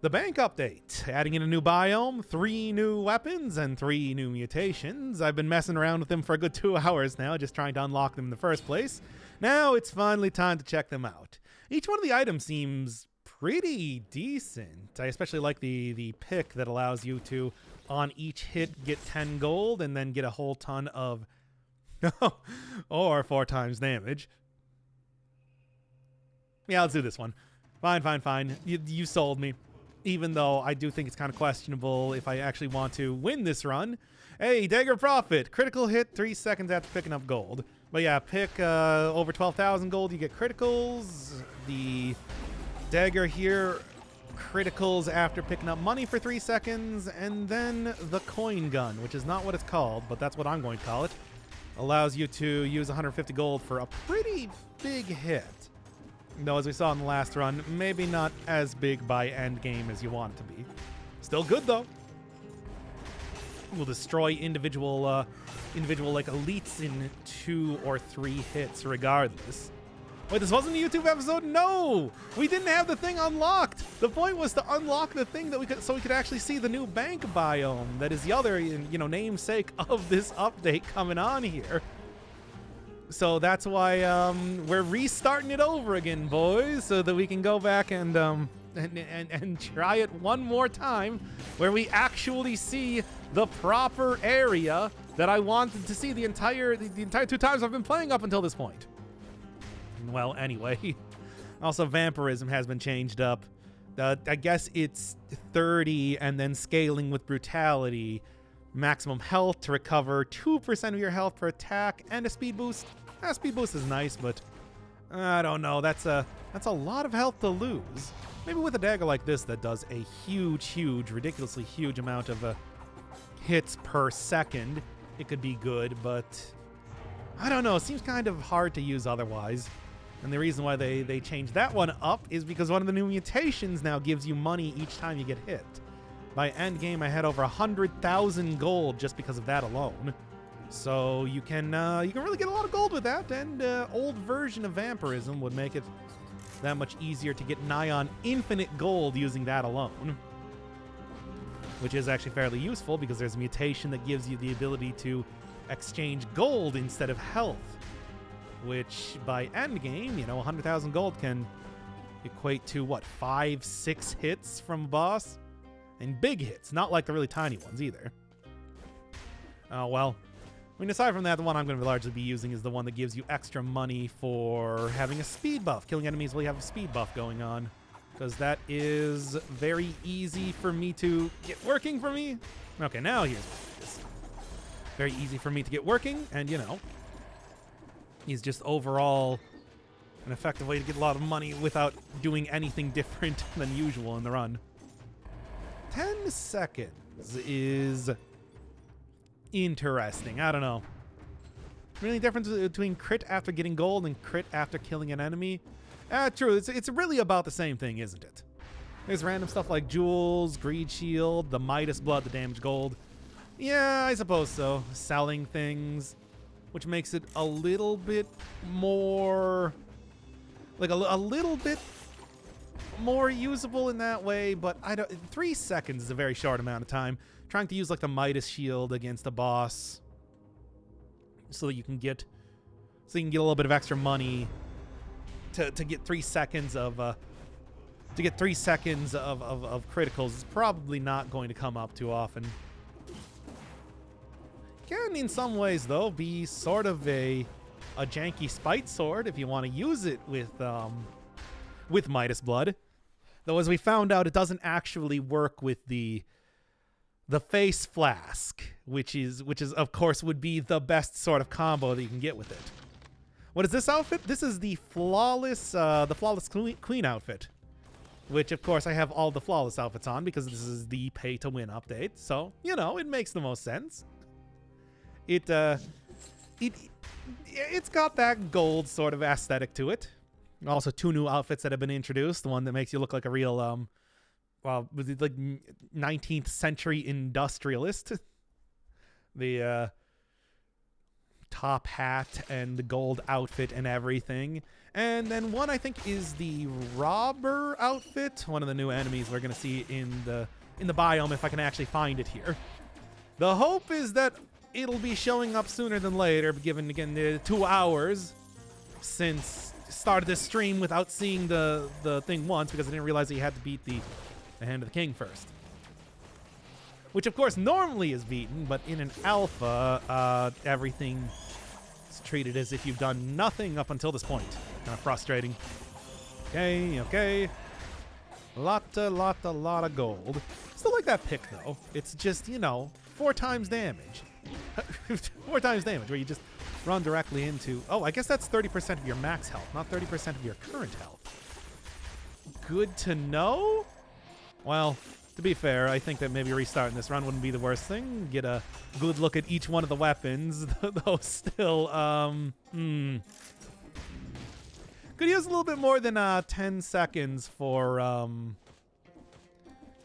The bank update, adding in a new biome, 3 new weapons, and 3 new mutations. I've been messing around with them for a good 2 hours now, just trying to unlock them in the first place. Now it's finally time to check them out. Each one of the items seems pretty decent. I especially like the pick that allows you to, on each hit, get 10 gold and then get a whole ton of... or 4 times damage. Yeah, let's do this one. Fine. You sold me. Even though I do think it's kind of questionable if I actually want to win this run. Hey, Dagger Profit. Critical hit 3 seconds after picking up gold. But yeah, pick over 12,000 gold, you get criticals. The Dagger here, criticals after picking up money for 3 seconds. And then the Coin Gun, which is not what it's called, but that's what I'm going to call it. Allows you to use 150 gold for a pretty big hit. Though, as we saw in the last run, maybe not as big by end game as you want it to be. Still good, though. Will destroy individual like elites in 2 or 3 hits regardless. Wait, this wasn't a YouTube episode? No! We didn't have the thing unlocked! The point was to unlock the thing that we could, so we could actually see the new bank biome that is the other, namesake of this update coming on here. So that's why we're restarting it over again, boys, so that we can go back and try it one more time, where we actually see the proper area that I wanted to see the entire 2 times I've been playing up until this point. Well, anyway, also Vampirism has been changed up. I guess it's 30 and then scaling with brutality. Maximum health to recover 2% of your health per attack, and a speed boost. Speed boost is nice, but I don't know. That's a lot of health to lose. Maybe with a dagger like this that does a huge, ridiculously huge amount of hits per second, it could be good, but I don't know. It seems kind of hard to use otherwise. And the reason why they changed that one up is because one of the new mutations now gives you money each time you get hit. By endgame, I had over 100,000 gold just because of that alone. So you can really get a lot of gold with that, and old version of Vampirism would make it that much easier to get nigh on infinite gold using that alone. Which is actually fairly useful because there's a mutation that gives you the ability to exchange gold instead of health. Which by endgame, 100,000 gold can equate to what, 5-6 hits from a boss? And big hits, not like the really tiny ones either. Oh, well. I mean, aside from that, the one I'm going to largely be using is the one that gives you extra money for having a speed buff. Killing enemies while you have a speed buff going on. Because that is very easy for me to get working for me. Okay, now here's what it is. Very easy for me to get working, and, he's just overall an effective way to get a lot of money without doing anything different than usual in the run. 10 seconds is interesting. I don't know. Really difference between crit after getting gold and crit after killing an enemy? True. It's really about the same thing, isn't it? There's random stuff like jewels, greed shield, the Midas blood, the damage gold. Yeah, I suppose so. Selling things, which makes it a little bit more... like a little bit more usable in that way, but 3 seconds is a very short amount of time. Trying to use like the Midas shield against a boss so that you can get a little bit of extra money to get 3 seconds of criticals is probably not going to come up too often. Can in some ways though be sort of a janky spite sword if you want to use it with Midas blood. Though, as we found out, it doesn't actually work with the face flask, which is of course would be the best sort of combo that you can get with it. What is this outfit? This is the flawless queen outfit, which of course I have all the flawless outfits on because this is the pay to win update. So it makes the most sense. It's got that gold sort of aesthetic to it. Also, 2 new outfits that have been introduced. The one that makes you look like a real, was it like 19th century industrialist? The top hat and the gold outfit and everything. And then one I think is the robber outfit, one of the new enemies we're gonna see in the biome if I can actually find it here. The hope is that it'll be showing up sooner than later, given again the 2 hours since started this stream without seeing the thing once because I didn't realize that you had to beat the Hand of the King first. Which of course normally is beaten, but in an alpha, everything is treated as if you've done nothing up until this point. Kind of frustrating. Okay. Lot of gold. Still like that pick though. It's just, 4 times damage. 4 times damage where you just run directly into... Oh, I guess that's 30% of your max health, not 30% of your current health. Good to know? Well, to be fair, I think that maybe restarting this run wouldn't be the worst thing. Get a good look at each one of the weapons, though still, could use a little bit more than 10 seconds for,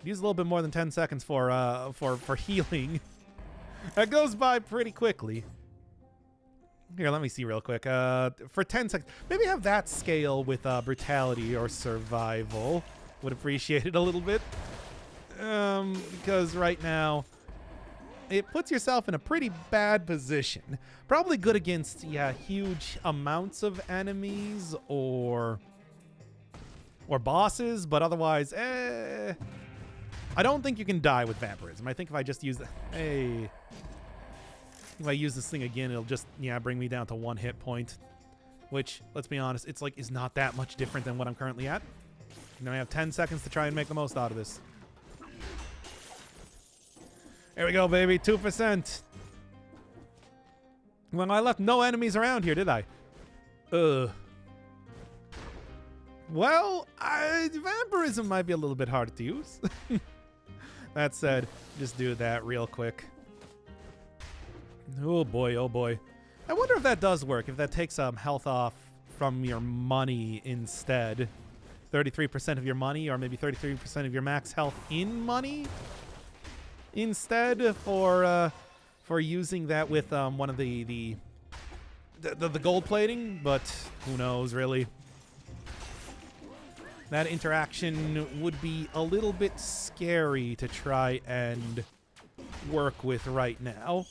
use a little bit more than 10 seconds for healing. That goes by pretty quickly. Here, let me see real quick. For 10 seconds, maybe have that scale with brutality or survival. Would appreciate it a little bit. Because right now, it puts yourself in a pretty bad position. Probably good against, huge amounts of enemies or bosses, but otherwise, I don't think you can die with Vampirism. I think if I just use if I use this thing again, it'll just, bring me down to 1 hit point, which, let's be honest, it's is not that much different than what I'm currently at. I have 10 seconds to try and make the most out of this. There we go, baby. 2%. Well, I left no enemies around here, did I? Well, Vampirism might be a little bit hard to use. That said, just do that real quick. Oh boy, oh boy. I wonder if that does work, if that takes health off from your money instead. 33% of your money, or maybe 33% of your max health in money instead for using that with one of the gold plating, but who knows really. That interaction would be a little bit scary to try and work with right now.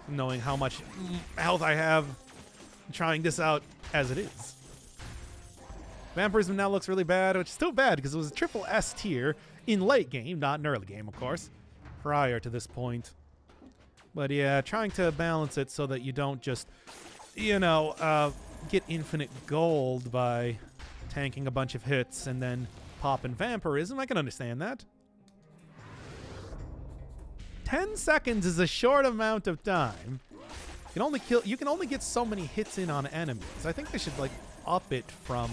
Knowing how much health I have trying this out as it is. Vampirism now looks really bad, which is still bad because it was a triple S tier in late game, not in early game, of course, prior to this point. But yeah, trying to balance it so that you don't just, get infinite gold by tanking a bunch of hits and then popping Vampirism. I can understand that. 10 seconds is a short amount of time. You can only get so many hits in on enemies. I think they should up it from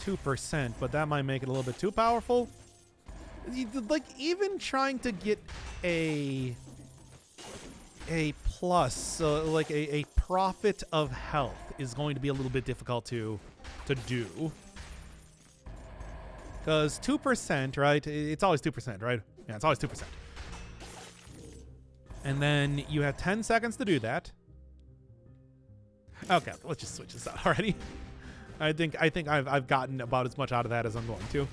2%, but that might make it a little bit too powerful. Even trying to get a plus, so a profit of health is going to be a little bit difficult to do. Because 2%, right? It's always 2%, right? Yeah, it's always 2%. And then you have 10 seconds to do that. Okay, let's just switch this out already. I think I've gotten about as much out of that as I'm going to.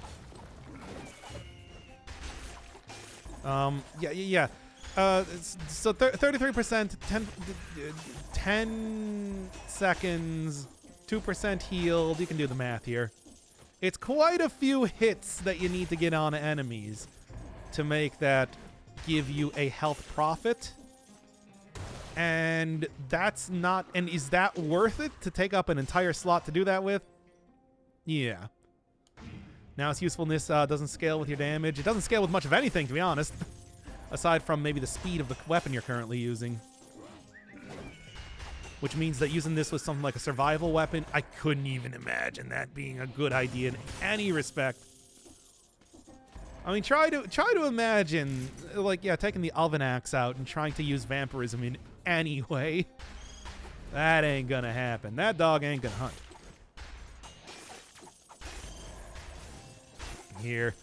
Yeah. So 33%, 10 seconds, 2% healed. You can do the math here. It's quite a few hits that you need to get on enemies to make that give you a health profit. And that's not... And is that worth it to take up an entire slot to do that with? Yeah. Now its usefulness doesn't scale with your damage. It doesn't scale with much of anything, to be honest. Aside from maybe the speed of the weapon you're currently using. Which means that using this with something like a survival weapon, I couldn't even imagine that being a good idea in any respect. I mean, try to imagine, taking the oven axe out and trying to use Vampirism in any way. That ain't gonna happen. That dog ain't gonna hunt. Here.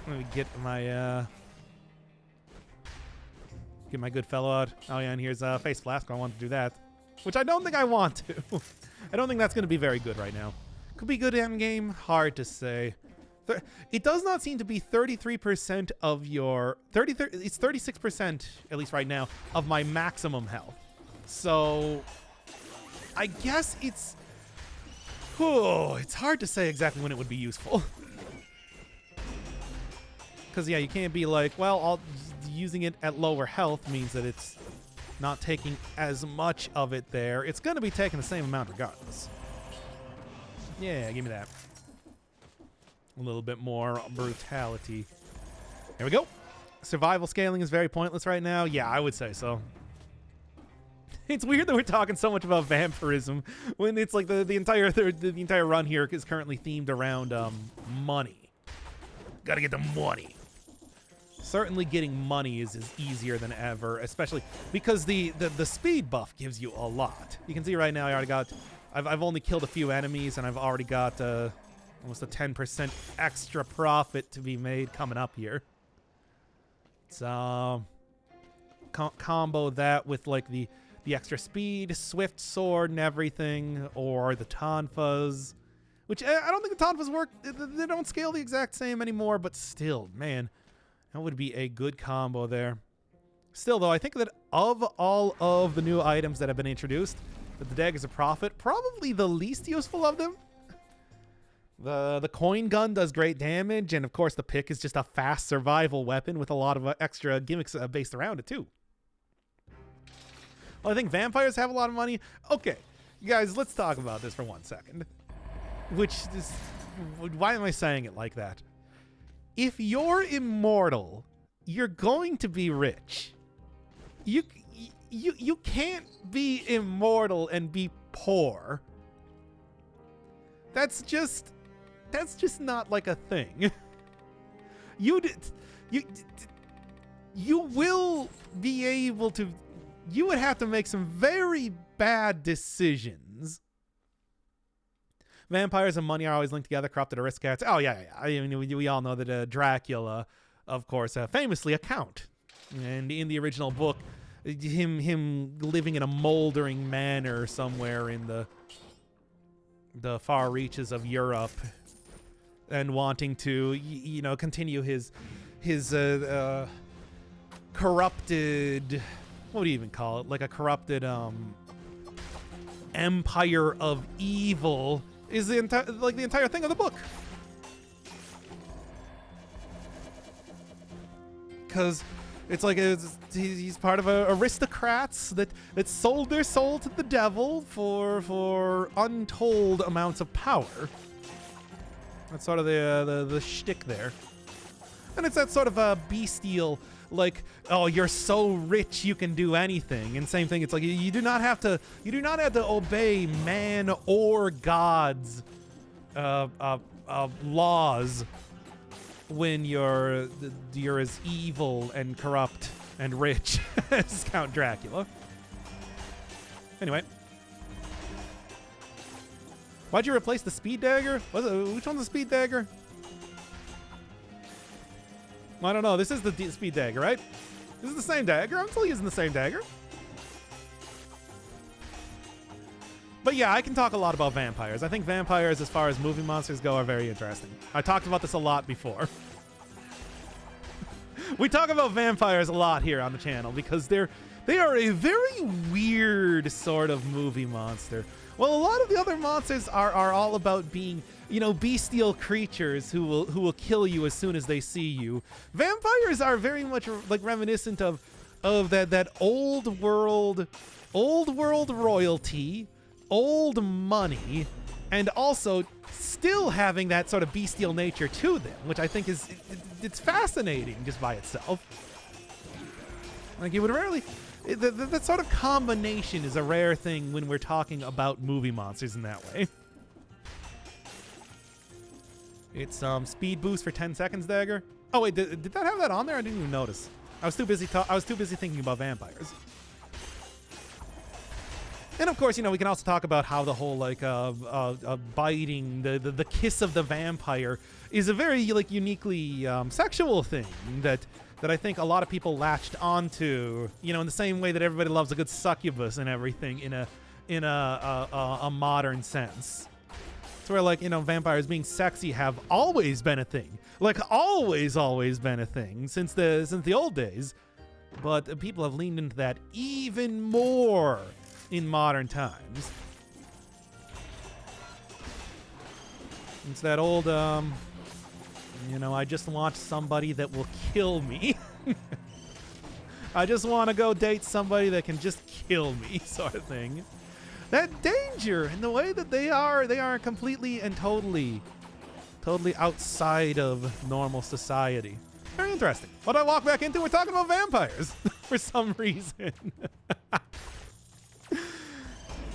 Let me get my, Get my good fellow out. Oh yeah, and here's Face Flask. I want to do that. Which I don't think I want to. I don't think that's going to be very good right now. Could be good end game. Hard to say. It does not seem to be 33% of your... it's 36%, at least right now, of my maximum health. So, I guess it's... Oh, it's hard to say exactly when it would be useful. Because, yeah, you can't be like, well, using it at lower health means that it's not taking as much of it there. It's going to be taking the same amount regardless. Yeah, give me that. A little bit more brutality. There we go. Survival scaling is very pointless right now. Yeah, I would say so. It's weird that we're talking so much about vampirism when it's like the entire run here is currently themed around money. Gotta get the money. Certainly getting money is easier than ever, especially because the speed buff gives you a lot. You can see right now I already got... I've only killed a few enemies, and I've already got almost a 10% extra profit to be made coming up here. So combo that with like the extra speed, swift sword, and everything, or the tonfas, which I don't think the tonfas work. They don't scale the exact same anymore, but still, man, that would be a good combo there. Still, though, I think that of all of the new items that have been introduced, that the Daggers of Prophet, probably the least useful of them. The coin gun does great damage, and of course the pick is just a fast survival weapon with a lot of extra gimmicks based around it too. Well, I think vampires have a lot of money. Okay, you guys, let's talk about this for 1 second. Which is... why am I saying it like that? If you're immortal, you're going to be rich. You can't be immortal and be poor. That's just not like a thing. You will be able to... you would have to make some very bad decisions. Vampires and money are always linked together, corrupted aristocrats. Oh, yeah. I mean, we all know that Dracula, of course, famously a count. And in the original book, him living in a moldering manor somewhere in the far reaches of Europe and wanting to, continue his corrupted... what do you even call it? Like a corrupted empire of evil is the entire thing of the book. Because it's like he's part of aristocrats that sold their soul to the devil for untold amounts of power. That's sort of the shtick there. And it's that sort of a bestial, like, oh, you're so rich you can do anything. And same thing, it's like you do not have to obey man or God's laws when you're as evil and corrupt and rich as Count Dracula. Anyway, why'd you replace the speed dagger? Which one's the speed dagger? I don't know. This is the speed dagger, right? This is the same dagger. I'm still using the same dagger. But yeah, I can talk a lot about vampires. I think vampires, as far as movie monsters go, are very interesting. I talked about this a lot before. We talk about vampires a lot here on the channel because they are a very weird sort of movie monster. Well, a lot of the other monsters are all about being, bestial creatures who will kill you as soon as they see you. Vampires are very much like reminiscent of that old world royalty, old money, and also still having that sort of bestial nature to them, which I think it's fascinating just by itself. Like you would rarely... That sort of combination is a rare thing when we're talking about movie monsters in that way. It's speed boost for 10 seconds dagger. Oh wait, did that have that on there? I didn't even notice. I was too busy thinking about vampires. And of course, we can also talk about how the whole biting, the kiss of the vampire is a very uniquely sexual thing that that I think a lot of people latched onto, you know, in the same way that everybody loves a good succubus and everything in a modern sense. It's where, like, you know, vampires being sexy have always been a thing. Like, always been a thing since the old days. But people have leaned into that even more in modern times. It's that old, you know, I just want somebody that will kill me. I just want to go date somebody that can just kill me, sort of thing. That danger in the way that they are completely and totally outside of normal society. Very interesting. What did I walk back into? We're talking about vampires for some reason.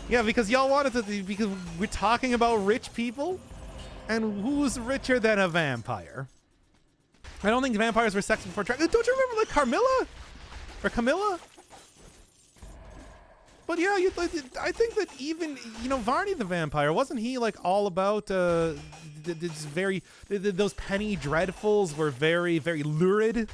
Yeah, because y'all wanted to, because we're talking about rich people, and who's richer than a vampire? I don't think vampires were sexy before. Don't you remember, like, Carmilla or Camilla? But yeah, I think that even, you know, Varney the vampire, wasn't he like all about those penny dreadfuls were very, very lurid?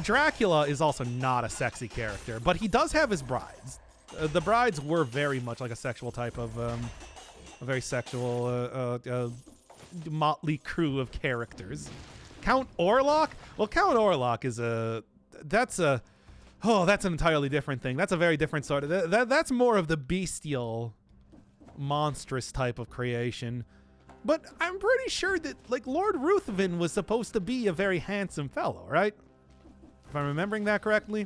Dracula is also not a sexy character, but he does have his brides. The brides were very much like a sexual type of, a very sexual, motley crew of characters. Count Orlok? Well, Count Orlok is that's an entirely different thing. That's a very different sort of, that's more of the bestial, monstrous type of creation. But I'm pretty sure that, like, Lord Ruthven was supposed to be a very handsome fellow, right? If I'm remembering that correctly.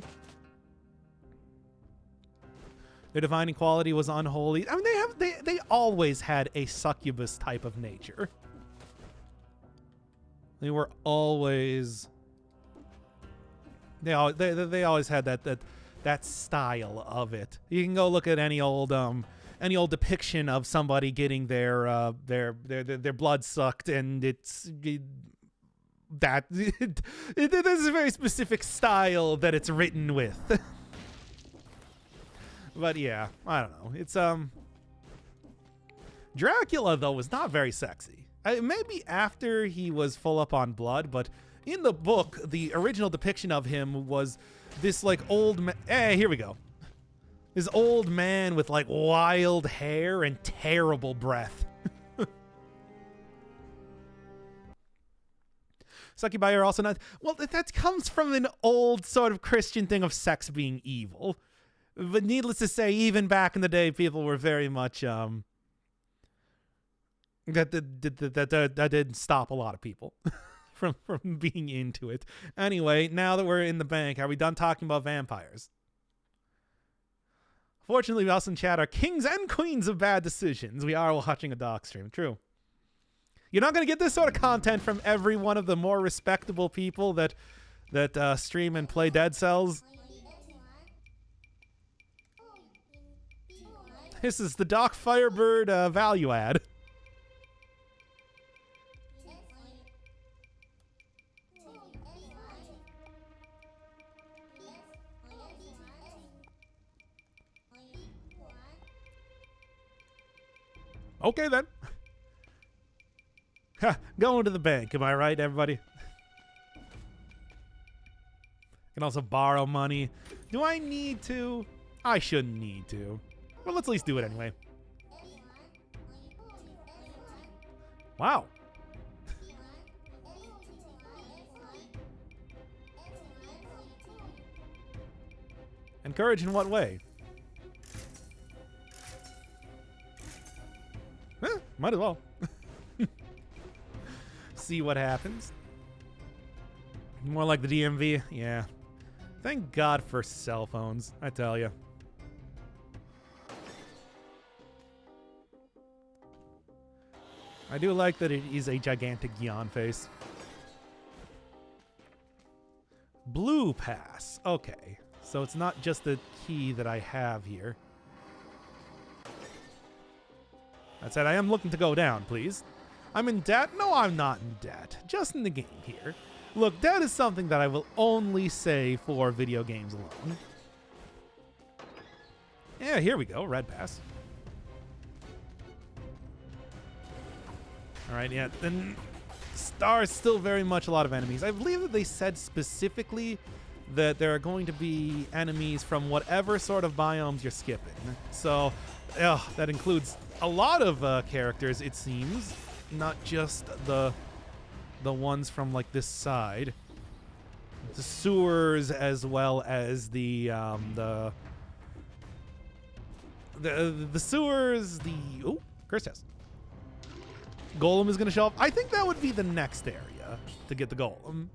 Their divine equality was unholy. I mean, they always had a succubus type of nature. They were always, they always had that style of it. You can go look at any old depiction of somebody getting their blood sucked, and there's a very specific style that it's written with. But yeah, I don't know. It's Dracula though was not very sexy. Maybe after he was full up on blood, but in the book, the original depiction of him was this, like, old man. Hey, here we go. This old man with, like, wild hair and terrible breath. Succubi are also not. Well, that comes from an old sort of Christian thing of sex being evil. But needless to say, even back in the day, people were very much that did stop a lot of people from being into it. Anyway, now that we're in the bank, are we done talking about vampires? Fortunately, us in chat are kings and queens of bad decisions. We are watching a doc stream. True. You're not going to get this sort of content from every one of the more respectable people that stream and play Dead Cells. This is the Doc Firebird value add. Okay, then. Going to the bank, am I right, everybody? Can also borrow money. Do I need to? I shouldn't need to. But let's at least do it anyway. Wow. Encourage in what way? Might as well. See what happens. More like the DMV. Yeah. Thank God for cell phones, I tell you. I do like that it is a gigantic yawn face. Blue pass. Okay. So it's not just the key that I have here. That said, I am looking to go down, please. I'm in debt? No, I'm not in debt. Just in the game here. Look, debt is something that I will only say for video games alone. Yeah, here we go. Red pass. All right, yeah. Then Stars still very much a lot of enemies. I believe that they said specifically that there are going to be enemies from whatever sort of biomes you're skipping. So that includes a lot of characters, it seems, not just the ones from like this side. The sewers, as well as the sewers. Oh, curse test. Golem is going to show up. I think that would be the next area to get the golem.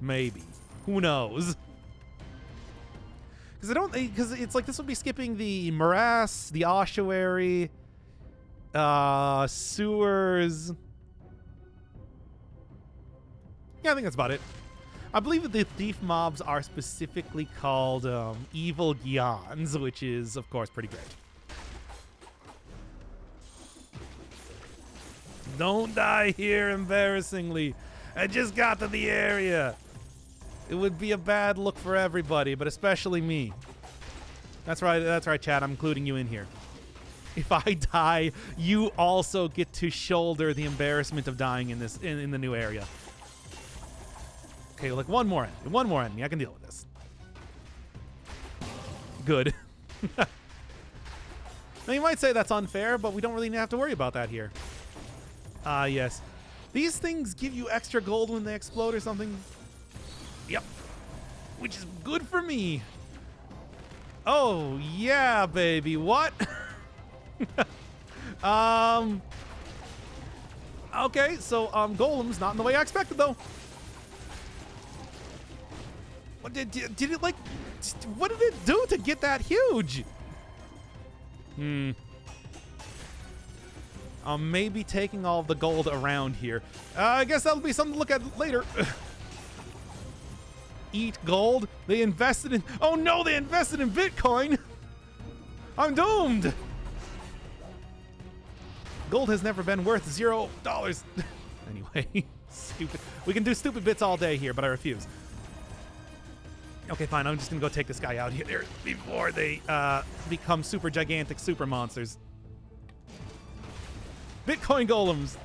Maybe. Who knows? Because it's like this would be skipping the morass, the ossuary, sewers. Yeah, I think that's about it. I believe that the thief mobs are specifically called evil Gyans, which is, of course, pretty great. Don't die here embarrassingly. I just got to the area. It would be a bad look for everybody, but especially me. That's right, chat. I'm including you in here. If I die, you also get to shoulder the embarrassment of dying in this in the new area. Okay, like one more enemy. I can deal with this. Good. Now you might say that's unfair, but we don't really have to worry about that here. Yes. These things give you extra gold when they explode or something. Yep. Which is good for me. Oh, yeah, baby. What? Okay, so golem's not in the way I expected, though. What did it like? What did it do to get that huge? I'm maybe taking all of the gold around here. I guess that'll be something to look at later. Eat gold? They invested in... Oh no, they invested in Bitcoin! I'm doomed! Gold has never been worth $0. Anyway, stupid. We can do stupid bits all day here, but I refuse. Okay, fine. I'm just gonna go take this guy out here before they become super gigantic super monsters. Bitcoin golems.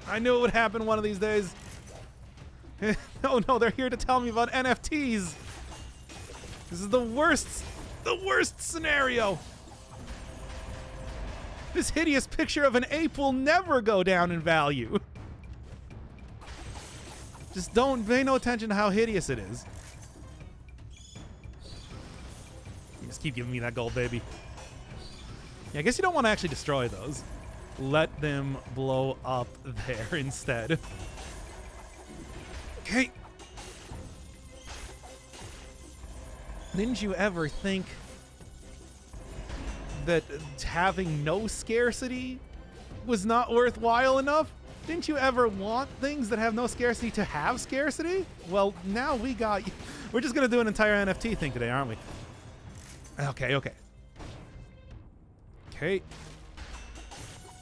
I knew it would happen one of these days. Oh no, they're here to tell me about NFTs. This is the worst scenario. This hideous picture of an ape will never go down in value. Just don't pay no attention to how hideous it is. Just keep giving me that gold, baby. Yeah, I guess you don't want to actually destroy those. Let them blow up there instead. Okay. Didn't you ever think that having no scarcity was not worthwhile enough? Didn't you ever want things that have no scarcity to have scarcity? Well, now we got you. We're just going to do an entire NFT thing today, aren't we? Okay. Okay.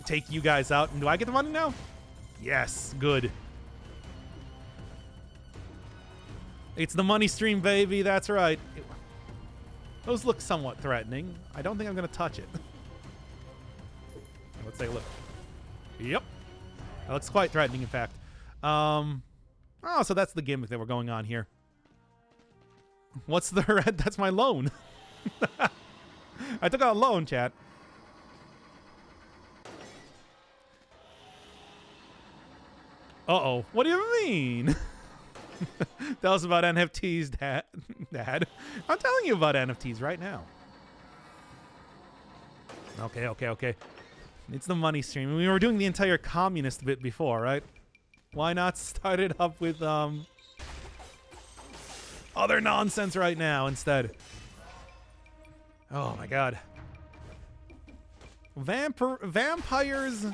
Take you guys out. And do I get the money now? Yes, good. It's the money stream, baby. That's right. Those look somewhat threatening. I don't think I'm going to touch it. Let's take a look. Yep. That looks quite threatening, in fact. Oh, so that's the gimmick that we're going on here. What's the red? That's my loan. I took out a loan, chat. Uh-oh. What do you mean? Tell us about NFTs, Dad. I'm telling you about NFTs right now. Okay. It's the money stream. We were doing the entire communist bit before, right? Why not start it up with other nonsense right now instead? Oh my god. Vampires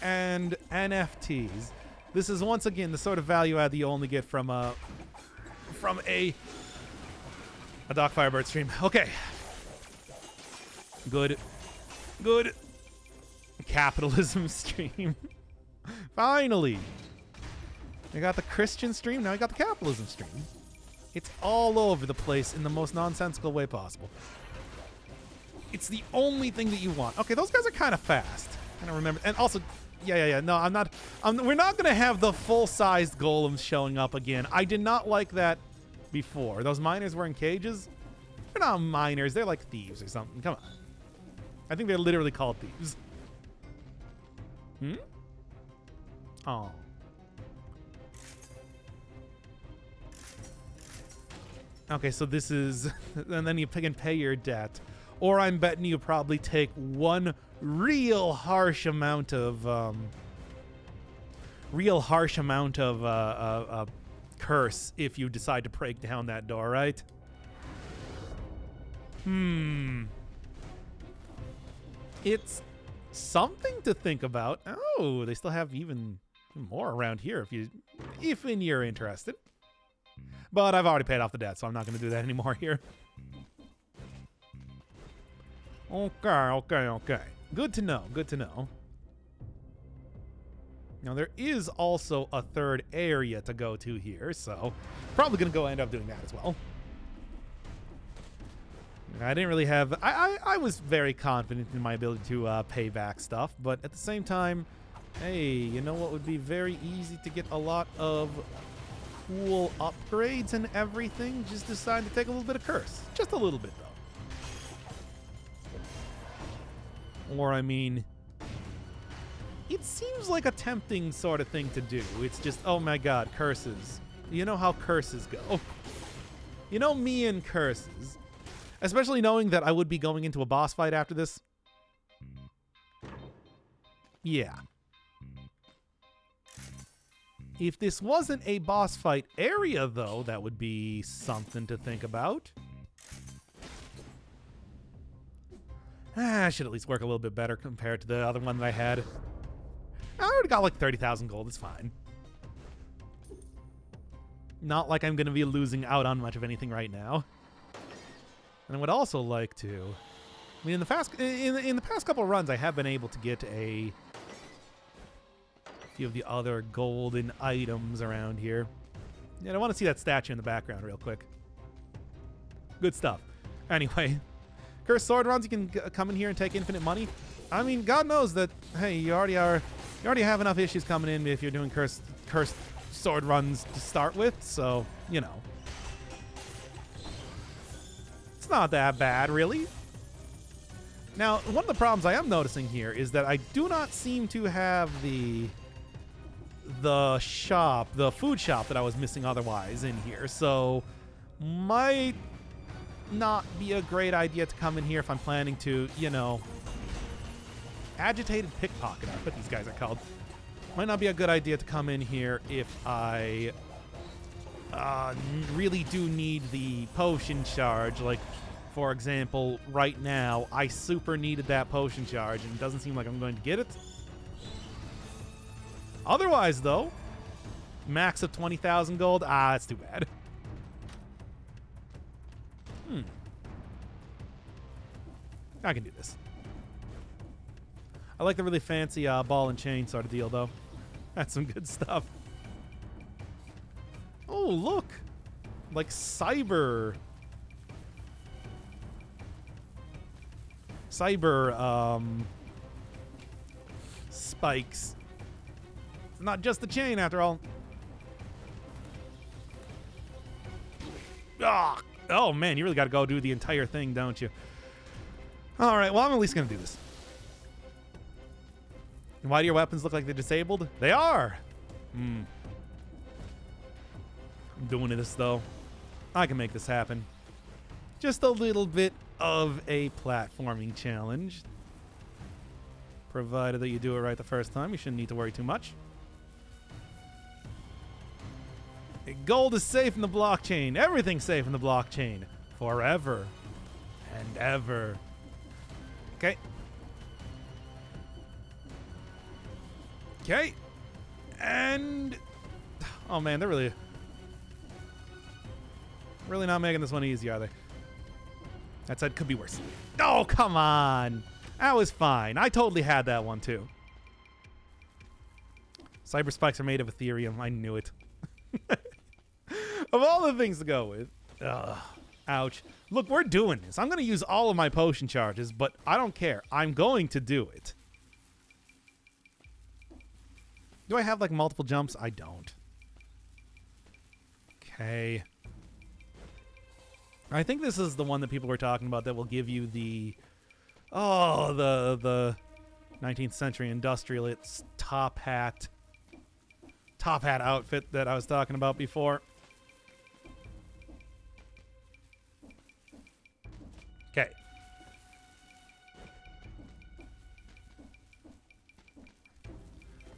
and NFTs. This is once again the sort of value add that you only get from a Doc Firebird stream. Okay. Good. Capitalism stream. Finally. I got the Christian stream, now I got the capitalism stream. It's all over the place in the most nonsensical way possible. It's the only thing that you want. Okay, those guys are kind of fast. I don't remember. And also, Yeah. No, I'm not. We're not going to have the full-sized golems showing up again. I did not like that before. Those miners were in cages. They're not miners. They're like thieves or something. Come on. I think they're literally called thieves. Oh. Okay, so this is... and then you can pay your debt. Or I'm betting you probably take one real harsh amount of... curse if you decide to break down that door, right? It's something to think about. Oh, they still have even more around here if you're interested. But I've already paid off the debt, so I'm not going to do that anymore here. Okay. Good to know. Now, there is also a third area to go to here, so probably going to end up doing that as well. I didn't really have... I was very confident in my ability to pay back stuff, but at the same time, hey, you know what would be very easy to get a lot of cool upgrades and everything? Just decide to take a little bit of curse. Just a little bit, though. Or, I mean... it seems like a tempting sort of thing to do. It's just, oh my god, curses. You know how curses go. You know me and curses. Especially knowing that I would be going into a boss fight after this. Yeah. If this wasn't a boss fight area, though, that would be something to think about. I should at least work a little bit better compared to the other one that I had. I already got like 30,000 gold. It's fine. Not like I'm going to be losing out on much of anything right now. And I would also like to... I mean, in the past couple of runs, I have been able to get a few of the other golden items around here. Yeah, I want to see that statue in the background real quick. Good stuff. Anyway, cursed sword runs, you can come in here and take infinite money. I mean, God knows that, hey, you already have enough issues coming in if you're doing cursed sword runs to start with, so, you know. It's not that bad, really. Now, one of the problems I am noticing here is that I do not seem to have the food shop that I was missing otherwise in here, so might not be a great idea to come in here if I'm planning to, you know, agitated pickpocket, that's what these guys are called. Might not be a good idea to come in here if I really do need the potion charge. Like, for example, right now, I super needed that potion charge, and it doesn't seem like I'm going to get it. Otherwise, though, max of 20,000 gold. That's too bad. I can do this. I like the really fancy ball and chain sort of deal, though. That's some good stuff. Oh, look. Like cyber spikes. It's not just the chain, after all. Oh, man, you really got to go do the entire thing, don't you? All right, well, I'm at least going to do this. And why do your weapons look like they're disabled? They are! I'm doing this, though. I can make this happen. Just a little bit of a platforming challenge. Provided that you do it right the first time, you shouldn't need to worry too much. Gold is safe in the blockchain. Everything's safe in the blockchain. Forever and ever. Okay. Okay. And... oh, man, they're really not making this one easy, are they? That said, could be worse. Oh, come on. That was fine. I totally had that one, too. Cyber spikes are made of Ethereum. I knew it. Of all the things to go with. Ouch. Look, we're doing this. I'm going to use all of my potion charges, but I don't care. I'm going to do it. Do I have like multiple jumps? I don't. Okay. I think this is the one that people were talking about that will give you the the 19th century industrialist top hat outfit that I was talking about before. Okay.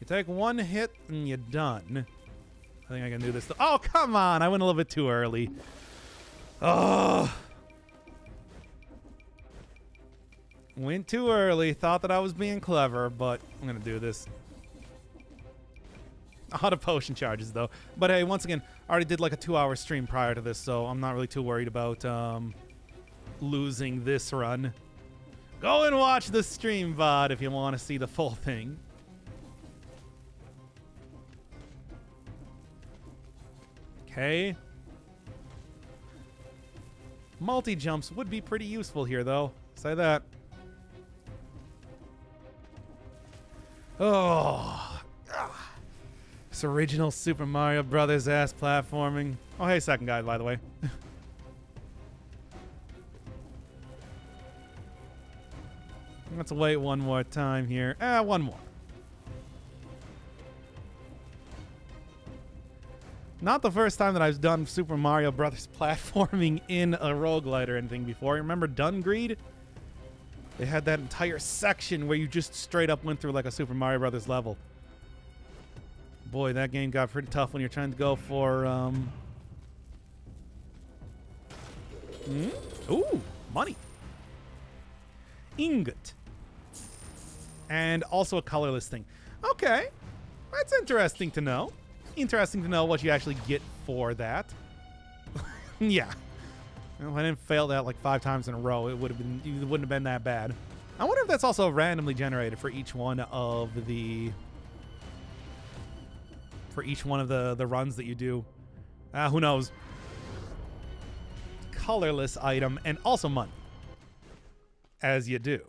You take one hit and you're done. I think I can do this. Oh, come on. I went a little bit too early. Oh. Went too early. Thought that I was being clever, but I'm going to do this. Out of potion charges, though. But hey, once again, I already did like a 2-hour stream prior to this, so I'm not really too worried about losing this run. Go and watch the stream VOD if you want to see the full thing. Okay. Multi-jumps would be pretty useful here, though. Say that. Oh. This original Super Mario Brothers ass platforming. Oh, hey, second guy, by the way. Let's wait one more time here. One more. Not the first time that I've done Super Mario Brothers platforming in a roguelite or anything before. Remember Dungreed? They had that entire section where you just straight up went through like a Super Mario Brothers level. Boy, that game got pretty tough when you're trying to go for, Ooh, money. Ingot. And also a colorless thing. Okay. That's interesting to know. Interesting to know what you actually get for that. Yeah. Well, if I didn't fail that like 5 times in a row, it wouldn't have been that bad. I wonder if that's also randomly generated for each one of the the runs that you do. Who knows? Colorless item and also money. As you do.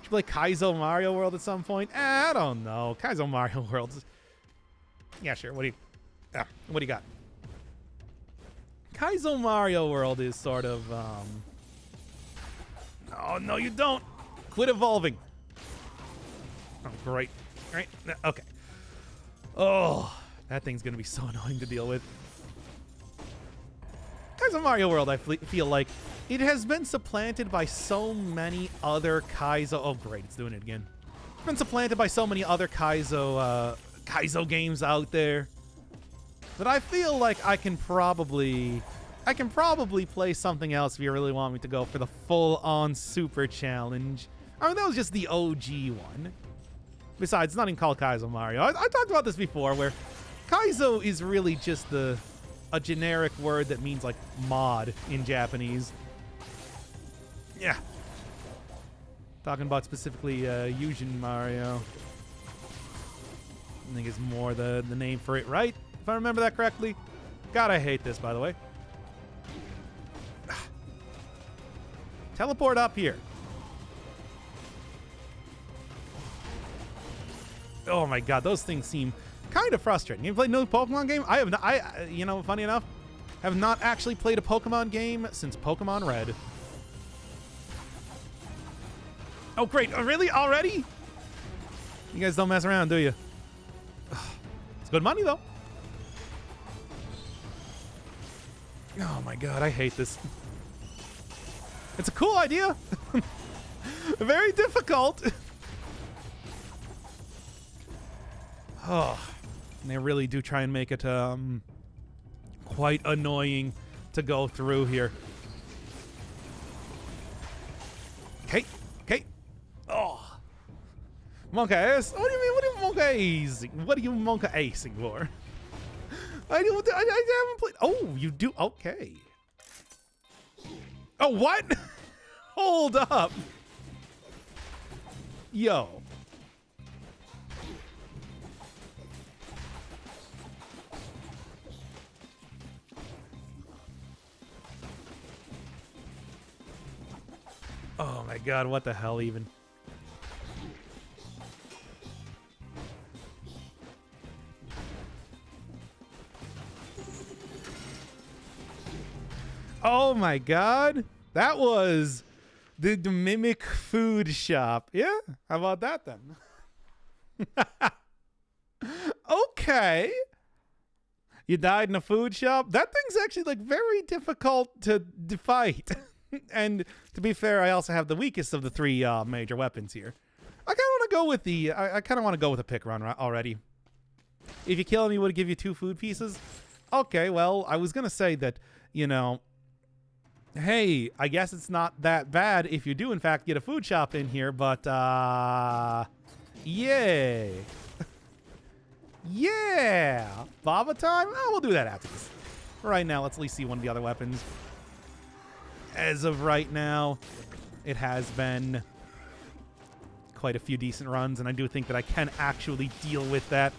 Should play Kaizo Mario World at some point? I don't know. Kaizo Mario World. Yeah, sure. What do you got? Kaizo Mario World is sort of, Oh, no, you don't. Quit evolving. Oh, great. Right? Okay. Oh, that thing's going to be so annoying to deal with. Kaizo Mario World, I feel like it has been supplanted by so many other Kaizo... Oh, great. It's doing it again. It's been supplanted by so many other Kaizo games out there that I feel like I can probably play something else if you really want me to go for the full-on super challenge. I mean, that was just the OG one. Besides, it's not even called Kaizo Mario. I talked about this before, where Kaizo is really just a generic word that means like mod in Japanese. Yeah. Talking about specifically Yujin Mario. I think it's more the name for it, right? If I remember that correctly. God, I hate this, by the way. Teleport up here. Oh my god, those things seem kind of frustrating. You played no Pokemon game? I have not, you know, funny enough, have not actually played a Pokemon game since Pokemon Red. Oh great, oh, really? Already? You guys don't mess around, do you? It's good money though. Oh my god, I hate this. It's a cool idea. Very difficult. Oh, and they really do try and make it quite annoying to go through here. Okay, okay. Oh, Monka Ace. What do you mean? What are you Monka Acing? What are you Monka Acing for? I haven't played. Oh, you do. Okay. Oh, what? Hold up. Yo. Oh my god, what the hell even? Oh my god. That was the Mimic Food Shop. Yeah, how about that then? Okay. You died in a food shop? That thing's actually like very difficult to fight. And to be fair, I also have the weakest of the three major weapons here. I kind of want to go with the I kind of want to go with a pick run already. If you kill him, he would give you 2 food pieces. Okay, well, I was going to say that, you know, hey, I guess it's not that bad if you do in fact get a food shop in here, but yay. Yeah. Baba time? Oh, we'll do that after this. Right now, let's at least see one of the other weapons. As of right now, it has been quite a few decent runs, and I do think that I can actually deal with that.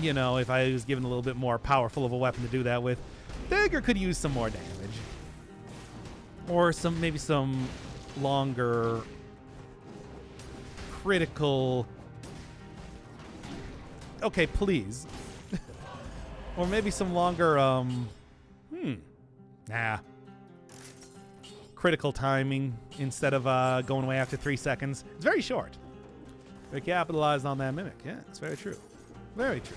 You know, if I was given a little bit more powerful of a weapon to do that with. Dagger could use some more damage. Or maybe some longer critical... Okay, please. Or maybe some longer, nah. Critical timing instead of going away after 3 seconds. It's very short. They capitalized on that mimic. Yeah, it's very true. Very true.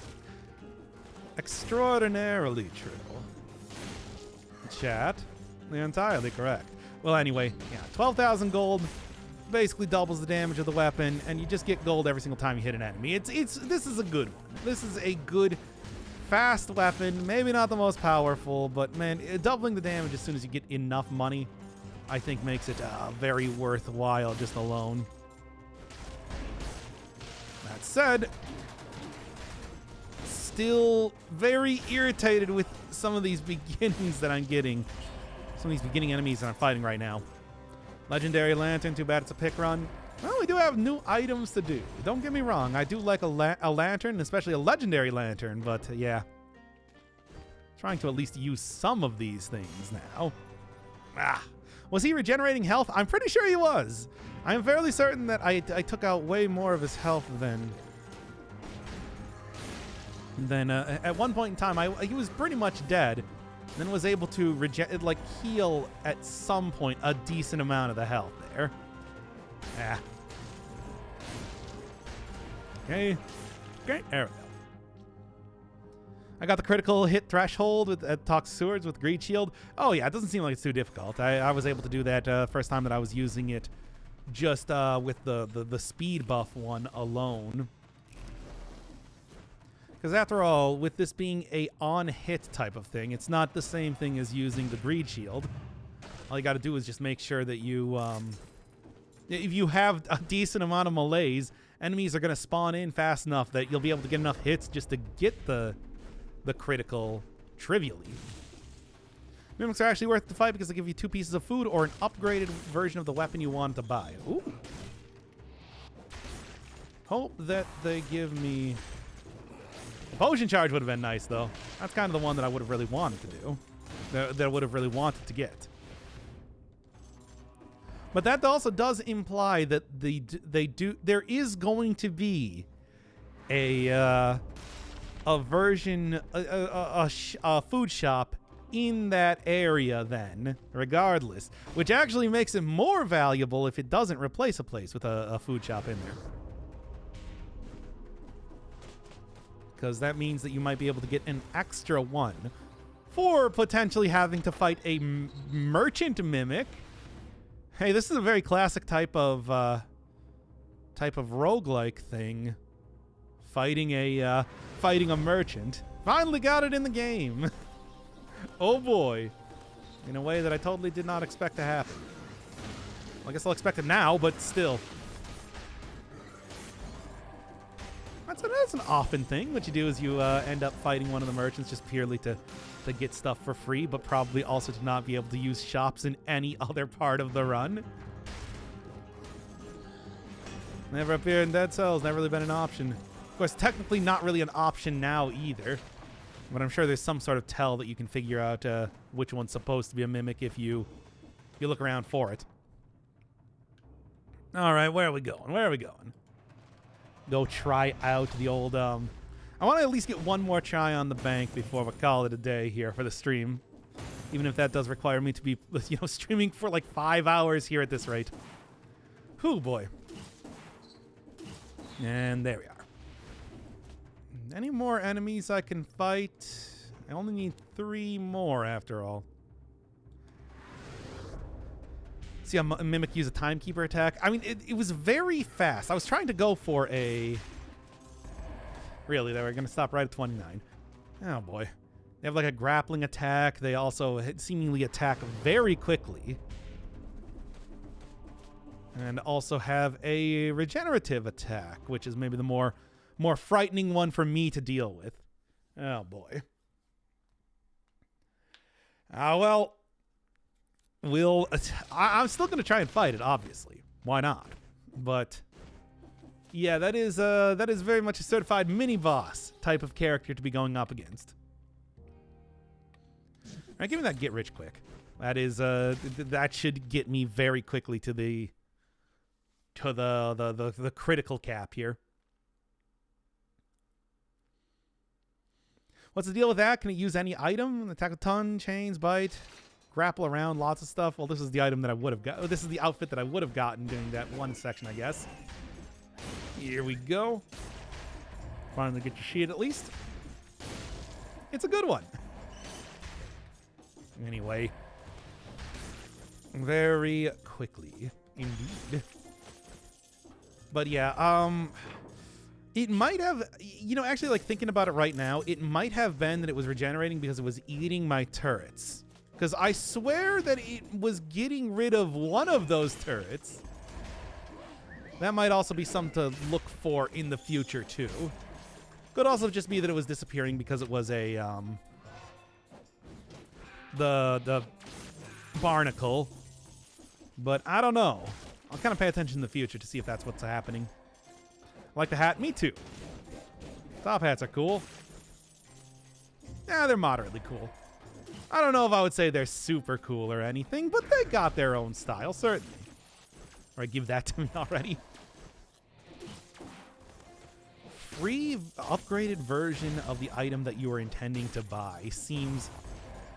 Extraordinarily true. Chat. They're entirely correct. Well, anyway, yeah, 12,000 gold basically doubles the damage of the weapon, and you just get gold every single time you hit an enemy. This is a good one. This is a good, fast weapon. Maybe not the most powerful, but man, doubling the damage as soon as you get enough money, I think makes it very worthwhile just alone. That said, still very irritated with some of these beginnings that I'm getting. Some of these beginning enemies that I'm fighting right now. Legendary Lantern, too bad it's a pick run. Well, we do have new items to do. Don't get me wrong, I do like a lantern, especially a legendary lantern, but yeah. Trying to at least use some of these things now. Was he regenerating health? I'm pretty sure he was. I'm fairly certain that I took out way more of his health than at one point in time, he was pretty much dead. Then was able to heal at some point a decent amount of the health there. Yeah. Okay. There we go. I got the critical hit threshold at Toxic Sewers with Greed Shield. Oh yeah, it doesn't seem like it's too difficult. I was able to do that first time that I was using it just with the speed buff one alone. Because after all, with this being a on-hit type of thing, it's not the same thing as using the Greed Shield. All you got to do is just make sure that you, if you have a decent amount of melees, enemies are going to spawn in fast enough that you'll be able to get enough hits just to get the critical trivially. Mimics are actually worth the fight because they give you 2 pieces of food or an upgraded version of the weapon you want to buy. Ooh. Hope that they give me... The potion charge would have been nice, though. That's kind of the one that I would have really wanted to do. That I would have really wanted to get. But that also does imply that there is going to be a version, a food shop in that area then, regardless. Which actually makes it more valuable if it doesn't replace a place with a food shop in there. Because that means that you might be able to get an extra one for potentially having to fight a merchant mimic. Hey, this is a very classic type of roguelike thing. Fighting a merchant. Finally got it in the game. Oh boy. In a way that I totally did not expect to happen. Well, I guess I'll expect it now, but still. That's an often thing. What you do is you end up fighting one of the merchants just purely to get stuff for free, but probably also to not be able to use shops in any other part of the run. Never appeared in Dead Cells. Never really been an option. Of course, technically not really an option now either. But I'm sure there's some sort of tell that you can figure out which one's supposed to be a mimic if you look around for it. All right, where are we going? Where are we going? Go try out the old... I want to at least get one more try on the bank before we call it a day here for the stream. Even if that does require me to be, you know, streaming for like 5 hours here at this rate. Whew, boy. And there we are. Any more enemies I can fight? I only need 3 more after all. See how Mimic use a timekeeper attack? I mean, it was very fast. I was trying to go for a... Really, they were going to stop right at 29. Oh, boy. They have like a grappling attack. They also seemingly attack very quickly. And also have a regenerative attack, which is maybe the more frightening one for me to deal with. Oh, boy. Well, I'm still going to try and fight it, obviously. Why not? But yeah, that is very much a certified mini-boss type of character to be going up against. All right, give me that get rich quick. That is that should get me very quickly to the critical cap here. What's the deal with that? Can it use any item? Attack a ton, chains, bite, grapple around, lots of stuff. Well, this is the item that I would have got. This is the outfit that I would have gotten during that one section, I guess. Here we go. Finally get your sheet at least. It's a good one. Anyway. Very quickly, indeed. But yeah, it might have, you know, actually, like, thinking about it right now, it might have been that it was regenerating because it was eating my turrets. Because I swear that it was getting rid of one of those turrets. That might also be something to look for in the future, too. Could also just be that it was disappearing because it was a, the barnacle. But I don't know. I'll kind of pay attention in the future to see if that's what's happening. Like the hat? Me too. Top hats are cool. Yeah, they're moderately cool. I don't know if I would say they're super cool or anything, but they got their own style, certainly. All right, give that to me already. Free upgraded version of the item that you were intending to buy seems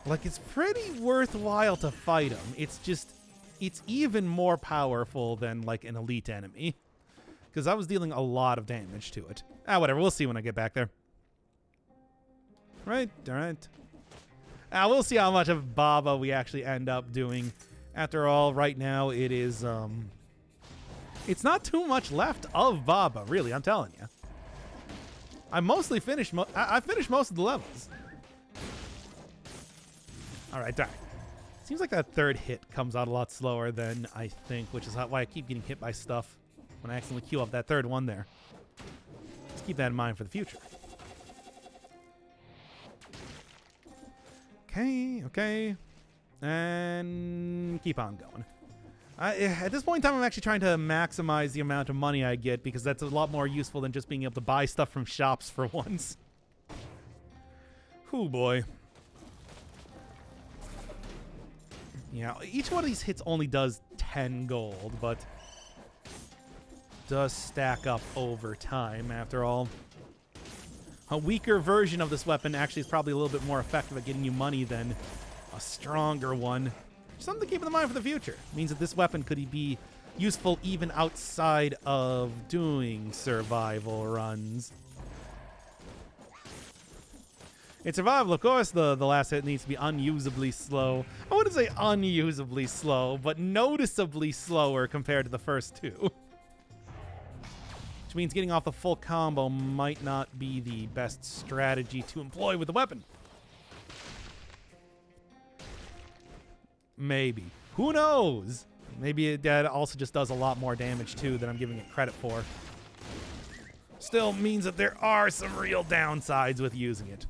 like it's pretty worthwhile to fight them. It's just, it's even more powerful than like an elite enemy. Because I was dealing a lot of damage to it. Whatever. We'll see when I get back there. Right. All right. We'll see how much of Baba we actually end up doing. After all, right now it is, it's not too much left of Baba, really, I'm telling you. I mostly finished, I finished most of the levels. All right, darn. Seems like that third hit comes out a lot slower than I think, which is why I keep getting hit by stuff when I accidentally queue up that third one there. Let's keep that in mind for the future. Okay. And keep on going. At this point in time, I'm actually trying to maximize the amount of money I get because that's a lot more useful than just being able to buy stuff from shops for once. Whew, boy. Yeah, each one of these hits only does 10 gold, but does stack up over time, after all. A weaker version of this weapon actually is probably a little bit more effective at getting you money than a stronger one. Something to keep in mind for the future. It means that this weapon could be useful even outside of doing survival runs. In survival, of course, the last hit needs to be unusably slow. I wouldn't say unusably slow, but noticeably slower compared to the first two. Which means getting off the full combo might not be the best strategy to employ with the weapon. Maybe. Who knows? Maybe that also just does a lot more damage, too, than I'm giving it credit for. Still means that there are some real downsides with using it.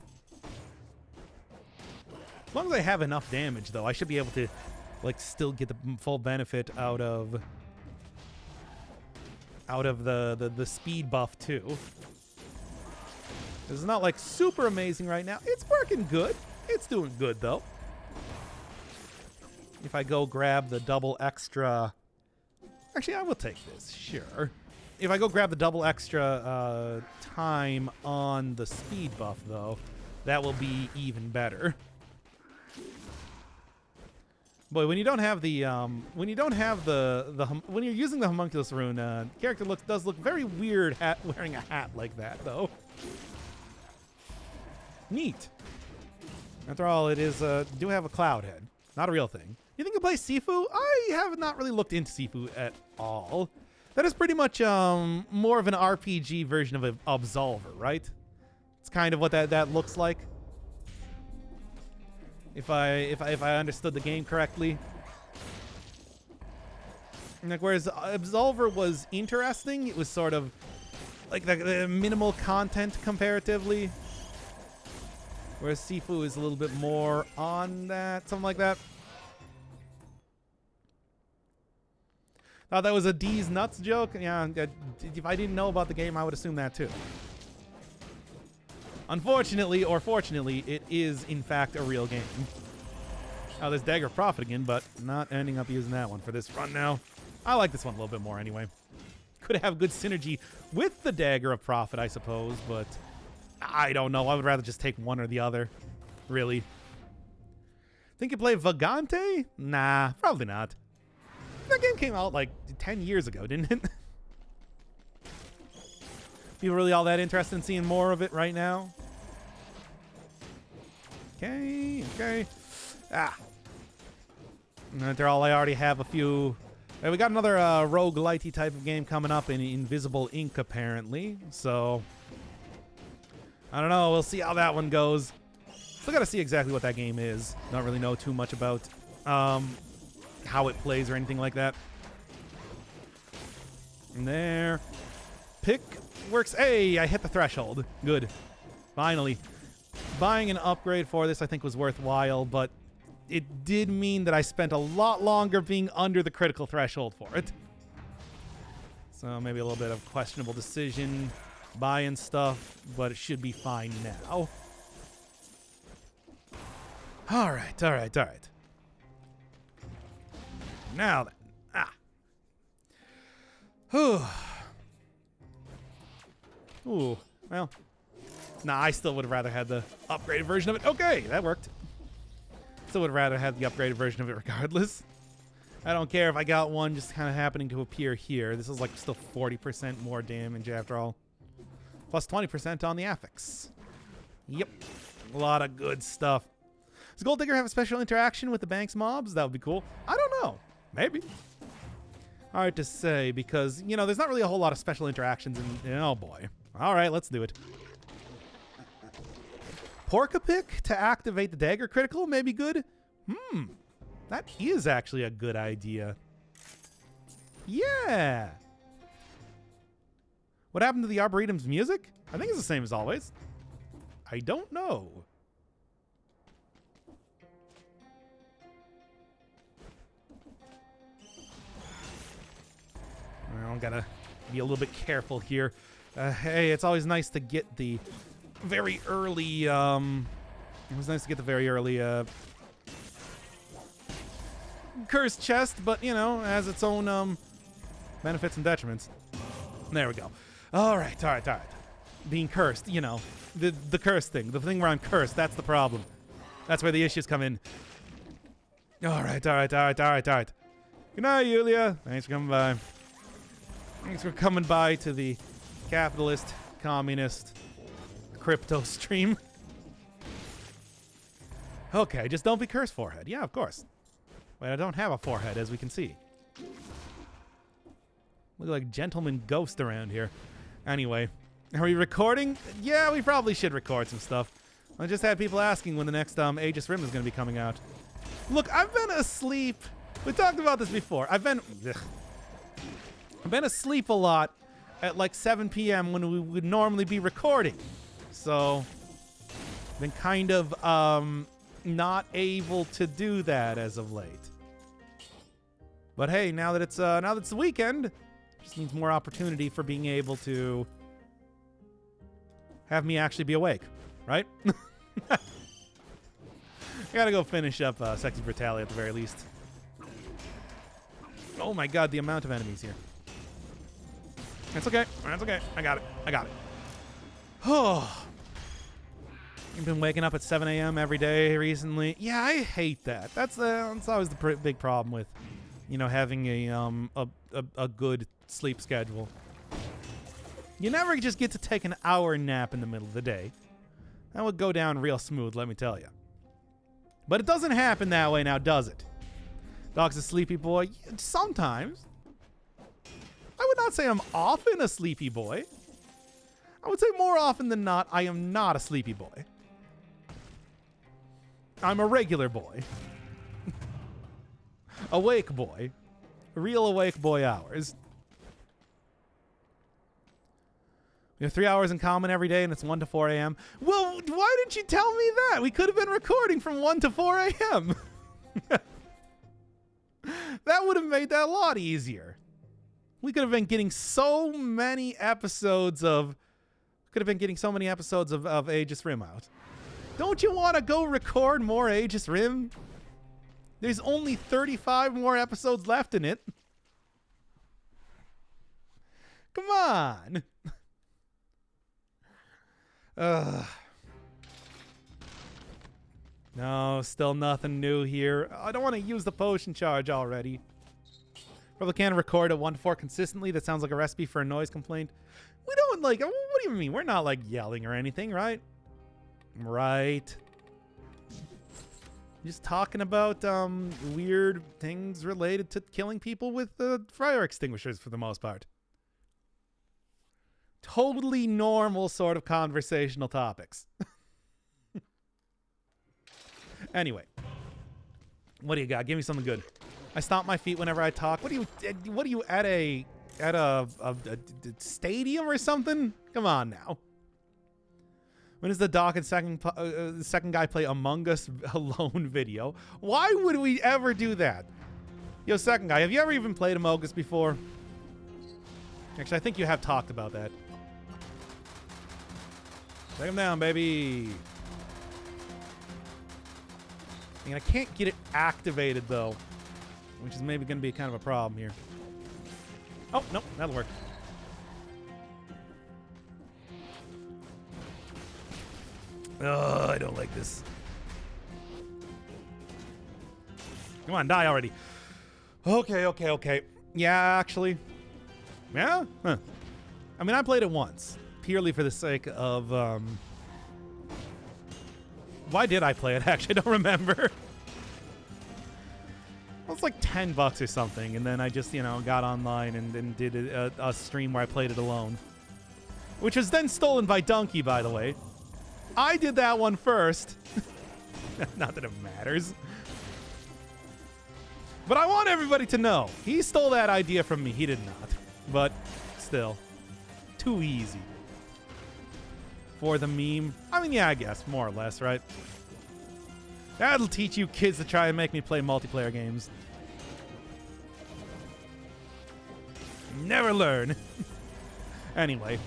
As long as I have enough damage, though, I should be able to, like, still get the full benefit out of the speed buff, too. It's not, like, super amazing right now. It's working good. It's doing good, though. If I go grab the double extra... Actually, I will take this, sure. If I go grab the double extra time on the speed buff, though, that will be even better. Boy, when you don't have the when you're using the homunculus rune, character does look very weird wearing a hat like that though. Neat. After all, it is do have a cloud head, not a real thing. You think you play Sifu? I have not really looked into Sifu at all. That is pretty much more of an RPG version of an Absolver, right? It's kind of what that looks like. If I understood the game correctly. Like, whereas Absolver was interesting, it was sort of like the minimal content comparatively. Whereas Sifu is a little bit more on that, something like that. Thought that was a D's nuts joke. Yeah, if I didn't know about the game, I would assume that too. Unfortunately, or fortunately, it is in fact a real game. Oh, there's Dagger of Prophet again, but not ending up using that one for this run now. I like this one a little bit more anyway. Could have good synergy with the Dagger of Prophet, I suppose, but I don't know. I would rather just take one or the other, really. Think you play Vagante? Nah, probably not. That game came out like 10 years ago, didn't it? People really all that interested in seeing more of it right now? Okay. After all, I already have a few. We got another roguelite-y type of game coming up in Invisible Ink, apparently. So, I don't know. We'll see how that one goes. Still got to see exactly what that game is. Don't really know too much about how it plays or anything like that. And there. Pick works. Hey, I hit the threshold. Good. Finally. Buying an upgrade for this I think was worthwhile, but it did mean that I spent a lot longer being under the critical threshold for it. So maybe a little bit of questionable decision buying stuff, but it should be fine now. All right. Now then. Ooh. Well. Nah, I still would have rather had the upgraded version of it. Okay, that worked. Still would have rather had the upgraded version of it regardless. I don't care if I got one just kind of happening to appear here. This is like still 40% more damage after all. Plus 20% on the affix. Yep. A lot of good stuff. Does Gold Digger have a special interaction with the Banks mobs? That would be cool. I don't know. Maybe. Hard to say because, you know, there's not really a whole lot of special interactions in oh boy. All right, let's do it. Porka-Pick to activate the dagger critical may be good. That is actually a good idea. Yeah. What happened to the Arboretum's music? I think it's the same as always. I don't know. I'm gonna be a little bit careful here. Hey, it's always nice to get the very early, it was nice to get the very early, cursed chest, but, you know, has its own, benefits and detriments. There we go. All right. Being cursed, you know, the cursed thing, the thing where I'm cursed, that's the problem. That's where the issues come in. All right. Good night, Yulia. Thanks for coming by. Thanks for coming by to the capitalist, communist, crypto stream. Okay, just don't be cursed, forehead. Yeah, of course. Wait, I don't have a forehead, as we can see. Look like gentleman ghost around here. Anyway, are we recording? Yeah, we probably should record some stuff. I just had people asking when the next Aegis Rim is going to be coming out. Look, I've been asleep. We talked about this before. I've been asleep a lot at like 7 p.m. when we would normally be recording. So, been kind of not able to do that as of late. But hey, now that it's the weekend, just means more opportunity for being able to have me actually be awake, right? I gotta go finish up Sexy Brutality at the very least. Oh my god, the amount of enemies here. That's okay. I got it. Oh. I've been waking up at 7 a.m. every day recently. Yeah, I hate that. That's always the big problem with, having a good sleep schedule. You never just get to take an hour nap in the middle of the day. That would go down real smooth, let me tell you. But it doesn't happen that way now, does it? Doc's a sleepy boy. Sometimes. I would not say I'm often a sleepy boy. I would say more often than not, I am not a sleepy boy. I'm a regular boy. Awake boy. Real awake boy hours. We have 3 hours in common every day, and it's 1 to 4 a.m. Well, why didn't you tell me that? We could have been recording from 1 to 4 a.m. That would have made that a lot easier. We could have been getting so many episodes of... Aegis Rim out. Don't you want to go record more Aegis Rim? There's only 35 more episodes left in it. Come on. No, still nothing new here. I don't want to use the potion charge already. Probably can't record at 1 to 4 consistently. That sounds like a recipe for a noise complaint. We don't what do you mean? We're not yelling or anything, right? Right. Just talking about weird things related to killing people with fire extinguishers for the most part. Totally normal sort of conversational topics. Anyway, what do you got? Give me something good. I stomp my feet whenever I talk. What are you at a stadium or something? Come on now. When is the Doc and second guy play Among Us alone video? Why would we ever do that? Yo, second guy, have you ever even played Among Us before? Actually, I think you have talked about that. Take him down, baby. And I can't get it activated, though, which is maybe going to be kind of a problem here. Oh, nope, that'll work. Oh, I don't like this. Come on, die already. Okay. Yeah, actually. Yeah? Huh. I mean, I played it once, purely for the sake of, Why did I play it, actually? I don't remember. It was like $10 or something, and then I just, got online and did a stream where I played it alone. Which was then stolen by Donkey, by the way. I did that one first. Not that it matters. But I want everybody to know. He stole that idea from me. He did not. But still. Too easy. For the meme. I mean, yeah, I guess. More or less, right? That'll teach you kids to try and make me play multiplayer games. Never learn. Anyway.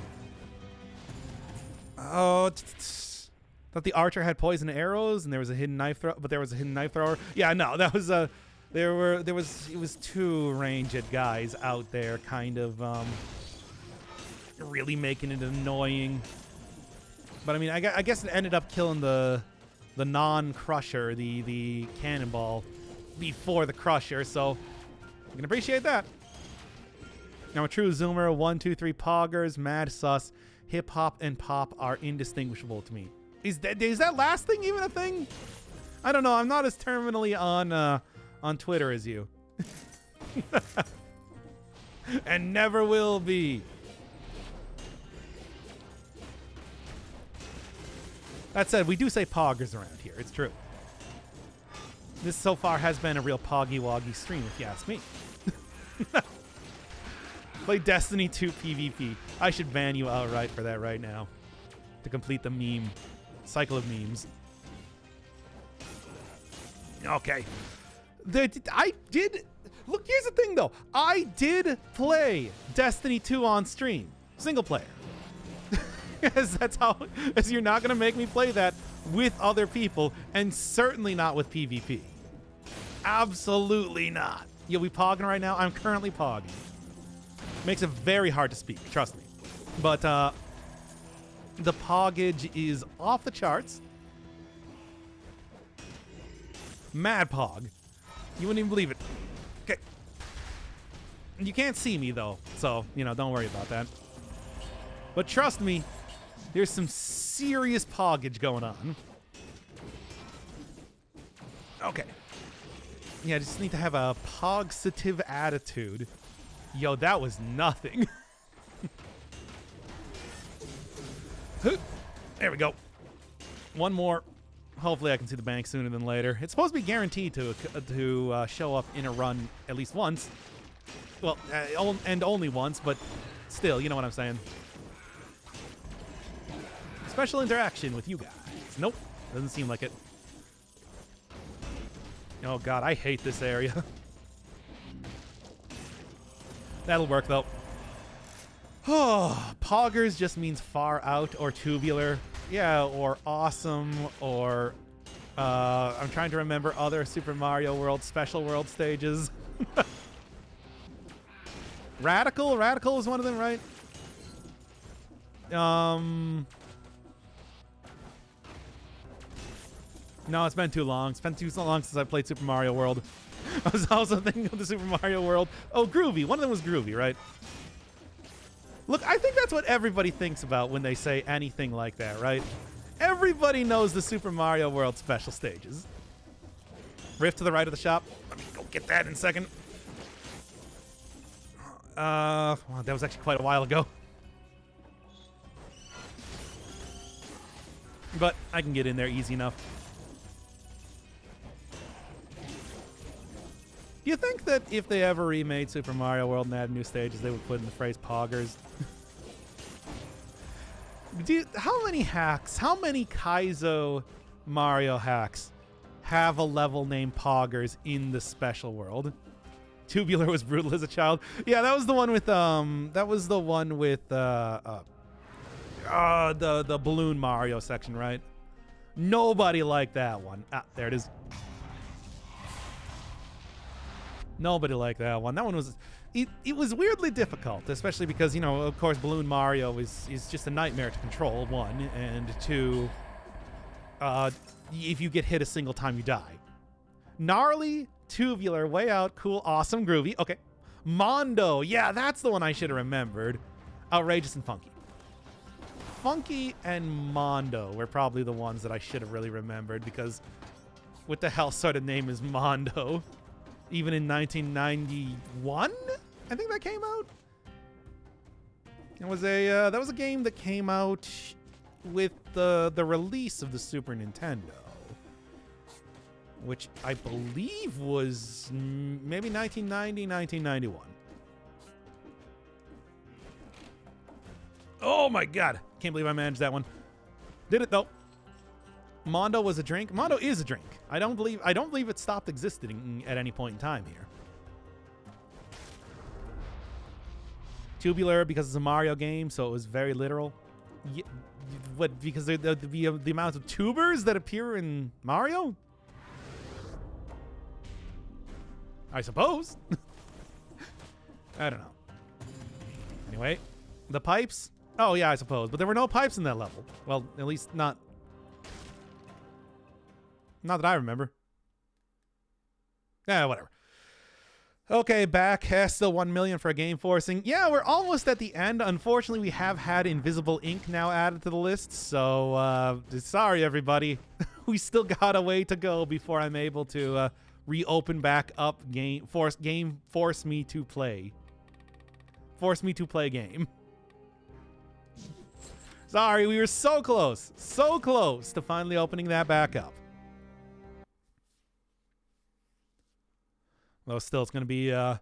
Oh, thought the archer had poison arrows and there was a hidden knife thrower, but there was a hidden knife thrower. Yeah, no, that was it was two ranged guys out there kind of really making it annoying. But I mean, I guess it ended up killing the non-crusher, the cannonball before the crusher, so you can appreciate that. Now, a true zoomer, 1, 2, 3 poggers, mad sus, hip hop and pop are indistinguishable to me. Is that last thing even a thing? I don't know. I'm not as terminally on Twitter as you. And never will be. That said, we do say poggers around here. It's true. This so far has been a real poggy-woggy stream, if you ask me. Play Destiny 2 PvP. I should ban you outright for that right now. To complete the meme. Cycle of memes. Okay. I did... Look, here's the thing, though. I did play Destiny 2 on stream. Single player. As you're not going to make me play that with other people, and certainly not with PvP. Absolutely not. Yo, we pogging right now? I'm currently pogging. Makes it very hard to speak, trust me. But the poggage is off the charts. Mad Pog. You wouldn't even believe it. Okay. You can't see me, though, so, you know, don't worry about that. But trust me, there's some serious poggage going on. Okay. Yeah, I just need to have a positive attitude. Yo, that was nothing. There we go. One more. Hopefully I can see the bank sooner than later. It's supposed to be guaranteed to show up in a run at least once. Well, and only once, but still, you know what I'm saying. Special interaction with you guys. Nope, doesn't seem like it. Oh god, I hate this area. That'll work though. Oh, poggers just means far out or tubular. Yeah, or awesome, or I'm trying to remember other Super Mario World special world stages. Radical? Radical is one of them, right? No, it's been too long. It's been too long since I played Super Mario World. I was also thinking of the Super Mario World. Oh, Groovy. One of them was Groovy, right? Look, I think that's what everybody thinks about when they say anything like that, right? Everybody knows the Super Mario World special stages. Rift to the right of the shop. Let me go get that in a second. Well, that was actually quite a while ago. But I can get in there easy enough. Do you think that if they ever remade Super Mario World and added new stages, they would put in the phrase poggers? How many hacks, how many Kaizo Mario hacks have a level named poggers in the special world? Tubular was brutal as a child. Yeah, that was the one with the balloon Mario section, right? Nobody liked that one. Ah, there it is. Nobody liked that one. That one was... It was weirdly difficult, especially because, you know, of course, Balloon Mario is just a nightmare to control, one, and two, if you get hit a single time, you die. Gnarly, tubular, way out, cool, awesome, groovy. Okay. Mondo. Yeah, that's the one I should have remembered. Outrageous and funky. Funky and Mondo were probably the ones that I should have really remembered, because what the hell sort of name is Mondo? Even in 1991, I think that came out. It was that was a game that came out with the release of the Super Nintendo, which I believe was maybe 1990, 1991. Oh my god! Can't believe I managed that one. Did it though. Mondo was a drink. Mondo is a drink. I don't believe it stopped existing at any point in time here. Tubular because it's a Mario game, so it was very literal. Yeah, what? Because the amount of tubers that appear in Mario? I suppose. I don't know. Anyway, the pipes. Oh yeah, I suppose. But there were no pipes in that level. Well, at least not that I remember. Yeah, whatever. Okay, back. Still 1 million for a game forcing. Yeah, we're almost at the end. Unfortunately, we have had Invisible Ink now added to the list. So, sorry, everybody. We still got a way to go before I'm able to reopen back up Force Me to Play. Force Me to Play game. Sorry, we were so close to finally opening that back up. Though still, it's going to be, you're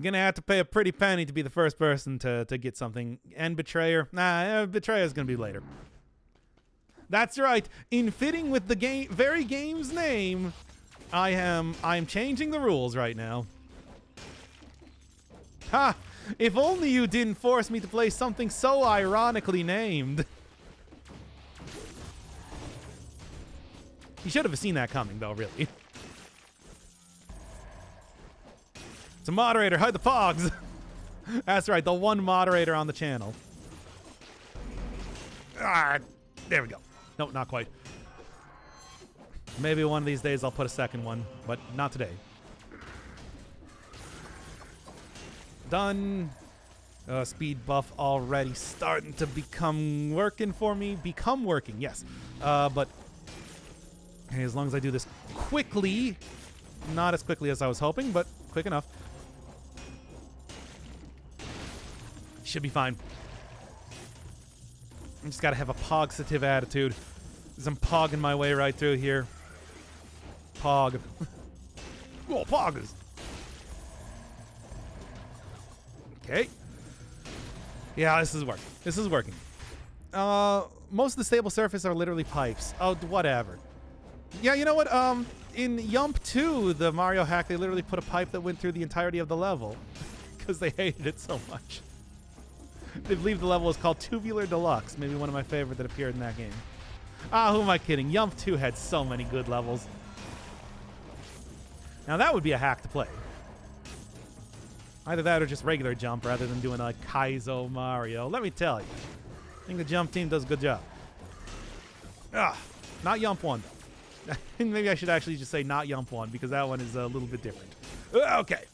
going to have to pay a pretty penny to be the first person to get something. And Betrayer. Nah, Betrayer's going to be later. That's right. In fitting with the very game's name, I'm changing the rules right now. Ha! If only you didn't force me to play something so ironically named. You should have seen that coming, though, really. It's a moderator. Hide the pogs. That's right. The one moderator on the channel. Ah, there we go. Nope, not quite. Maybe one of these days I'll put a second one, but not today. Done. Speed buff already starting to become working for me. Become working, yes. But hey, as long as I do this quickly, not as quickly as I was hoping, but quick enough. Should be fine. I just gotta have a positive attitude. Because I'm pogging my way right through here. Pog. Oh, poggers. Okay. Yeah, this is working. This is working. Most of the stable surface are literally pipes. Oh, whatever. Yeah, you know what? In Yump 2, the Mario hack, they literally put a pipe that went through the entirety of the level. Because they hated it so much. They believe the level was called Tubular Deluxe. Maybe one of my favorite that appeared in that game. Ah, who am I kidding? Yump 2 had so many good levels. Now that would be a hack to play. Either that or just regular jump rather than doing like Kaizo Mario. Let me tell you. I think the jump team does a good job. Not Yump 1 though. Maybe I should actually just say not Yump 1 because that one is a little bit different. Okay.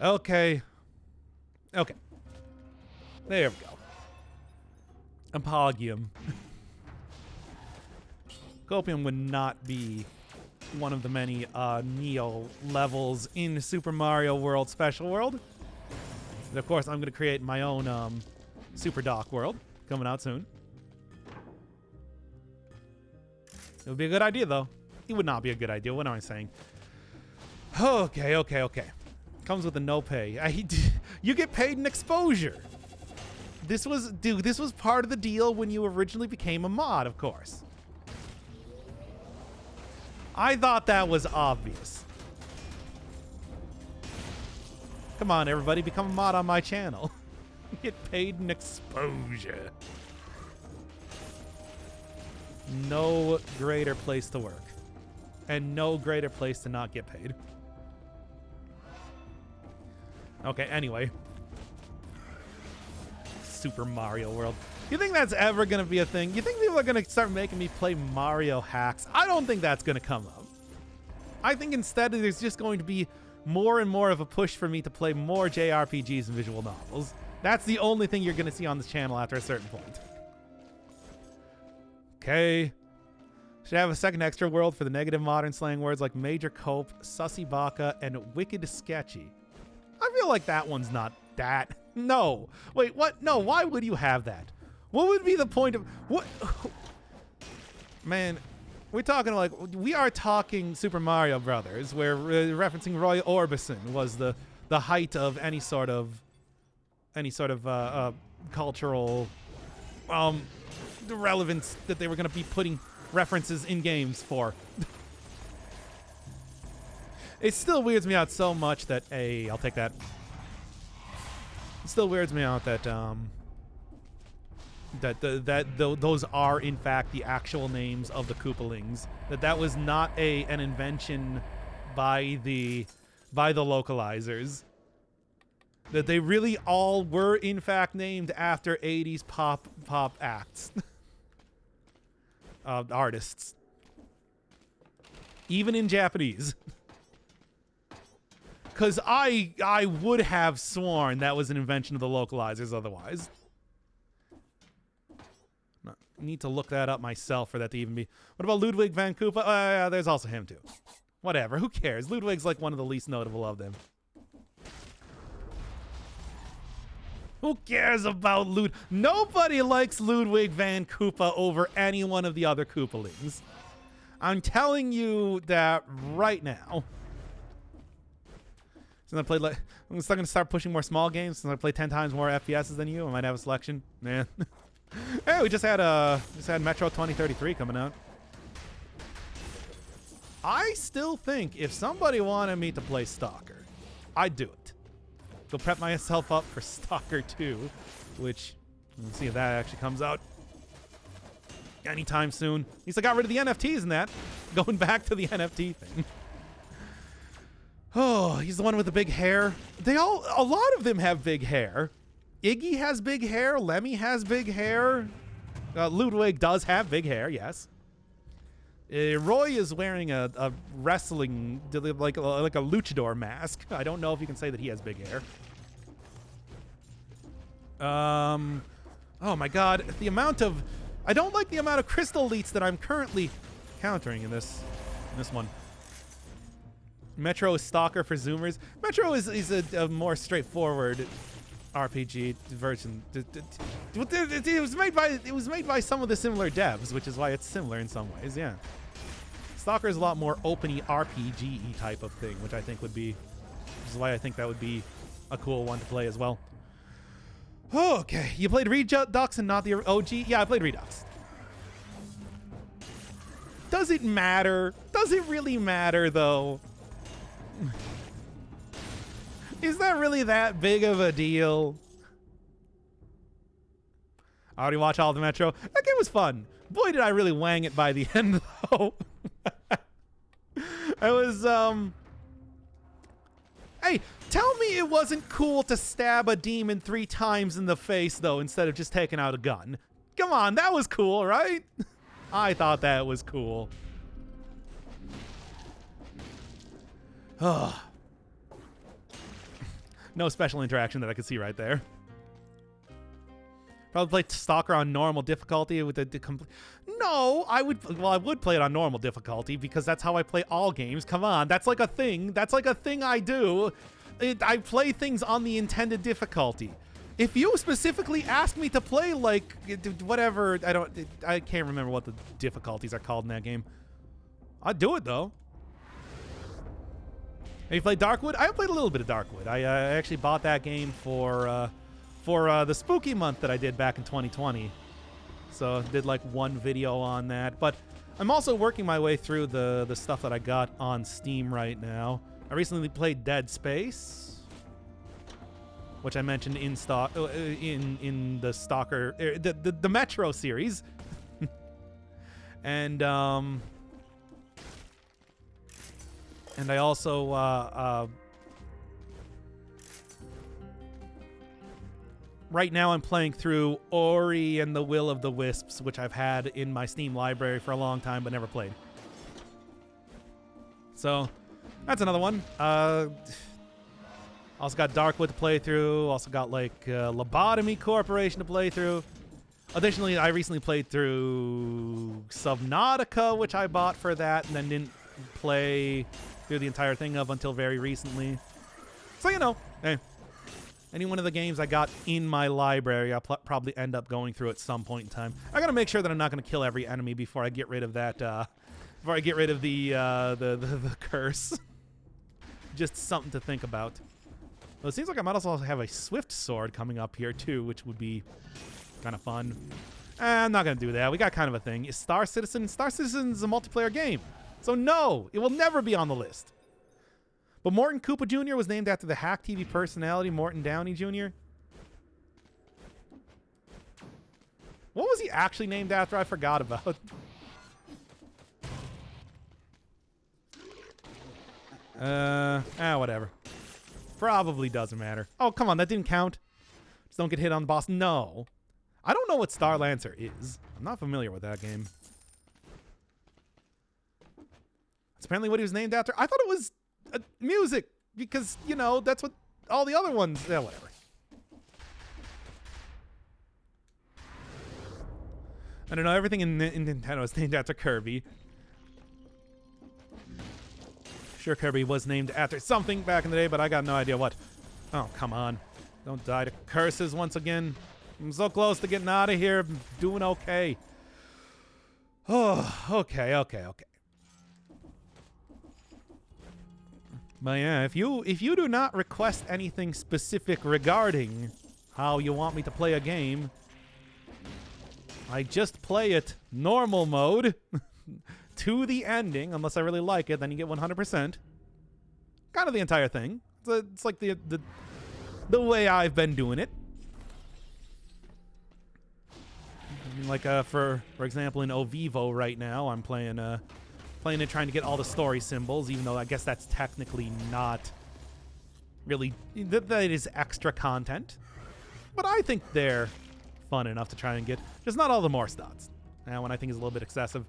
Okay. There we go. Apogium. Copium would not be one of the many Neo levels in Super Mario World Special World. And of course, I'm going to create my own Super Dock World coming out soon. It would be a good idea, though. It would not be a good idea. What am I saying? Okay. Comes with a no pay. You get paid in exposure. This was part of the deal when you originally became a mod, of course. I thought that was obvious. Come on, everybody, become a mod on my channel. Get paid in exposure. No greater place to work. And no greater place to not get paid. Okay, anyway. Super Mario World. You think that's ever going to be a thing? You think people are going to start making me play Mario hacks? I don't think that's going to come up. I think instead there's just going to be more and more of a push for me to play more JRPGs and visual novels. That's the only thing you're going to see on this channel after a certain point. Okay. Should have a second extra world for the negative modern slang words like Major Cope, Sussy Baka, and Wicked Sketchy. I feel like that one's not that. No. Wait, what? No, why would you have that? What would be the point of... What? Man, we are talking Super Mario Brothers, where referencing Roy Orbison was the height of any sort of cultural relevance that they were going to be putting references in games for. It still weirds me out so much that I'll take that. It still weirds me out that those are in fact the actual names of the Koopalings. That was not an invention by the localizers. That they really all were in fact named after 80s pop acts. Artists. Even in Japanese. Because I would have sworn that was an invention of the localizers otherwise. No, need to look that up myself for that to even be... What about Ludwig van Koopa? Yeah, there's also him too. Whatever, who cares? Ludwig's like one of the least notable of them. Who cares about Nobody likes Ludwig van Koopa over any one of the other Koopalings. I'm telling you that right now. Since I played I'm still gonna start pushing more small games. Since I play 10 times more FPSs than you, I might have a selection. Man. Hey, we just had Metro 2033 coming out. I still think if somebody wanted me to play Stalker, I'd do it. Go prep myself up for Stalker 2, which let's see if that actually comes out anytime soon. At least I got rid of the NFTs in that. Going back to the NFT thing. Oh, he's the one with the big hair. A lot of them have big hair. Iggy has big hair. Lemmy has big hair. Ludwig does have big hair, yes. Roy is wearing a wrestling, like a luchador mask. I don't know if you can say that he has big hair. Oh my god, the amount of... I don't like the amount of crystal elites that I'm currently countering in this one. Metro is Stalker for Zoomers. Metro is a more straightforward RPG version. It was made by some of the similar devs, which is why it's similar in some ways. Yeah, Stalker is a lot more open-y RPG-y type of thing, which I think would be, which is why I think that would be a cool one to play as well. Okay, you played Redux and not the OG? Yeah, I played Redux. Does it matter? Does it really matter though? Is that really that big of a deal? I already watched all the Metro. That game was fun. Boy, did I really wang it by the end, though. I was, Hey, tell me it wasn't cool to stab a demon 3 times in the face, though, instead of just taking out a gun. Come on, that was cool, right? I thought that was cool. Ugh. No special interaction that I could see right there. Probably play Stalker on normal difficulty with the complete... No, I would... Well, I would play it on normal difficulty because that's how I play all games. Come on, that's like a thing. That's like a thing I do. I play things on the intended difficulty. If you specifically ask me to play, like, whatever... I can't remember what the difficulties are called in that game. I'd do it, though. Have you played Darkwood? I played a little bit of Darkwood. I actually bought that game for the spooky month that I did back in 2020. So did like one video on that. But I'm also working my way through the stuff that I got on Steam right now. I recently played Dead Space, which I mentioned in the Stalker, the Metro series, and I also right now I'm playing through Ori and the Will of the Wisps, which I've had in my Steam library for a long time but never played. So that's another one. Also got Darkwood to play through. Also got like Lobotomy Corporation to play through. Additionally, I recently played through Subnautica, which I bought for that and then didn't play through the entire thing of until very recently. So, you know, hey, any one of the games I got in my library, I'll probably end up going through at some point in time. I gotta make sure that I'm not gonna kill every enemy before I get rid of that, before I get rid of the curse. Just something to think about. Well, it seems like I might also have a Swift Sword coming up here too, which would be kind of fun. I'm not gonna do that. We got kind of a thing. Is Star Citizen? Star Citizen's a multiplayer game. So no, it will never be on the list. But Morton Koopa Jr. was named after the Hack TV personality Morton Downey Jr. What was he actually named after? I forgot about. Whatever. Probably doesn't matter. Oh, come on, that didn't count. Just don't get hit on the boss. No. I don't know what Star Lancer is. I'm not familiar with that game. That's apparently what he was named after. I thought it was music because, you know, that's what all the other ones... Yeah, whatever. I don't know. Everything in Nintendo is named after Kirby. Sure, Kirby was named after something back in the day, but I got no idea what. Oh, come on. Don't die to curses once again. I'm so close to getting out of here. I'm doing okay. Oh, okay. But yeah, if you do not request anything specific regarding how you want me to play a game, I just play it normal mode to the ending, unless I really like it, then you get 100%. Kind of the entire thing. It's like the way I've been doing it. Like for example, in Ovivo right now, I'm playing it trying to get all the story symbols, even though I guess that's technically not really that is extra content. But I think they're fun enough to try and get just not all the Morse dots. That one I think is a little bit excessive.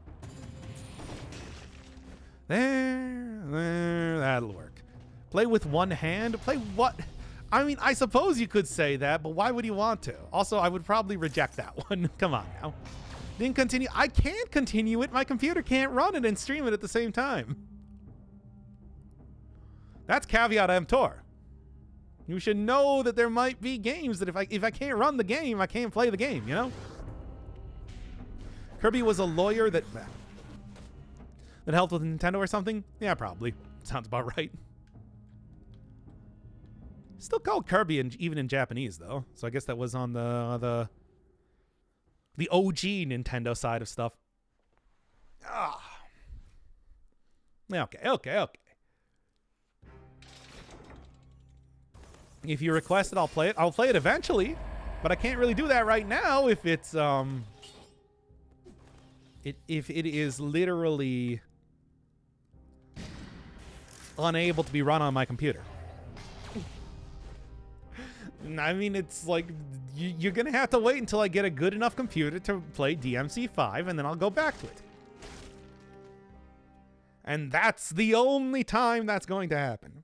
There, that'll work. Play with one hand? Play what? I mean, I suppose you could say that, but why would you want to? Also, I would probably reject that one. Come on now. Didn't continue. I can't continue it. My computer can't run it and stream it at the same time. That's caveat emptor. You should know that there might be games that if I can't run the game, I can't play the game, you know? Kirby was a lawyer that helped with Nintendo or something? Yeah, probably. Sounds about right. Still called Kirby even in Japanese, though. So I guess that was on the OG Nintendo side of stuff. Ah. Okay. If you request it, I'll play it. I'll play it eventually, but I can't really do that right now if it's if it is literally unable to be run on my computer. I mean, it's like you're gonna have to wait until I get a good enough computer to play DMC5, and then I'll go back to it. And that's the only time that's going to happen.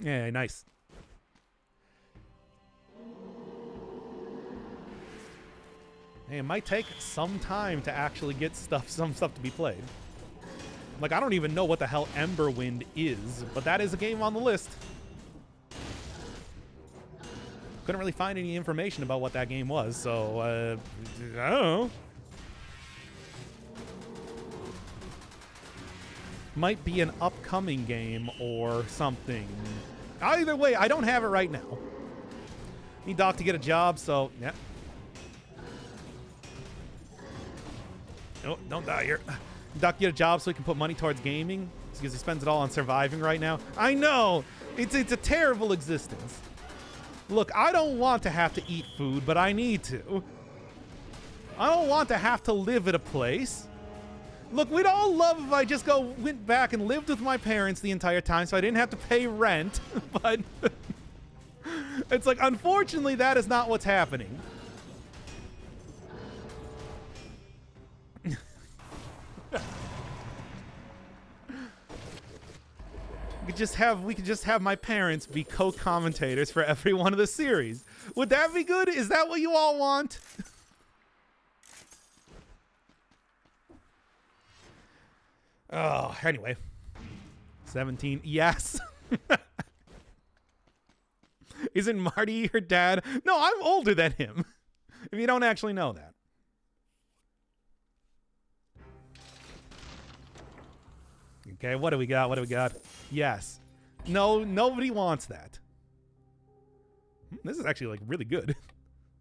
Yeah, nice. Hey, it might take some time to actually get some stuff to be played. Like, I don't even know what the hell Emberwind is, but that is a game on the list. Couldn't really find any information about what that game was, so, I don't know. Might be an upcoming game or something. Either way, I don't have it right now. Need Doc to get a job, so, yeah. Oh, don't die here. Doc get a job so he can put money towards gaming because he spends it all on surviving right now. I know! It's a terrible existence. Look, I don't want to have to eat food, but I need to. I don't want to have to live at a place. Look, we'd all love if I just went back and lived with my parents the entire time so I didn't have to pay rent, but it's like, unfortunately, that is not what's happening. We could just have my parents be co-commentators for every one of the series. Would that be good? Is that what you all want? Oh, anyway. 17. Yes. Isn't Marty your dad? No, I'm older than him. If you don't actually know that. Okay, what do we got? What do we got? Yes. No, nobody wants that. This is actually, like, really good.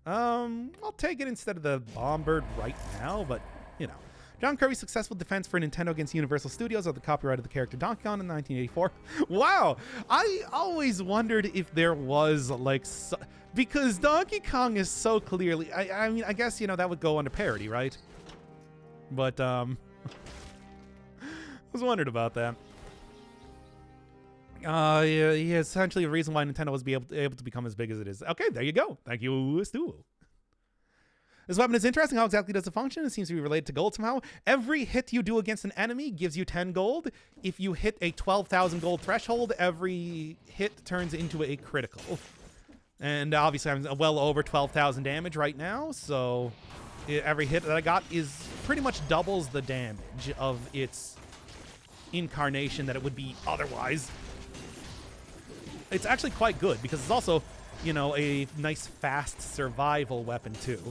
I'll take it instead of the Bombird right now, but, you know. John Kirby's successful defense for Nintendo against Universal Studios of the copyright of the character Donkey Kong in 1984. Wow! I always wondered if there was, like, because Donkey Kong is so clearly... I mean, I guess, you know, that would go under parody, right? But, I was wondering about that. Yeah, essentially the reason why Nintendo was able to become as big as it is. Okay, there you go. Thank you, Stu. This weapon is interesting. How exactly does it function? It seems to be related to gold somehow. Every hit you do against an enemy gives you 10 gold. If you hit a 12,000 gold threshold, every hit turns into a critical. And obviously I'm well over 12,000 damage right now, so every hit that I got is pretty much doubles the damage of its incarnation that it would be otherwise. It's actually quite good because it's also, you know, a nice fast survival weapon too.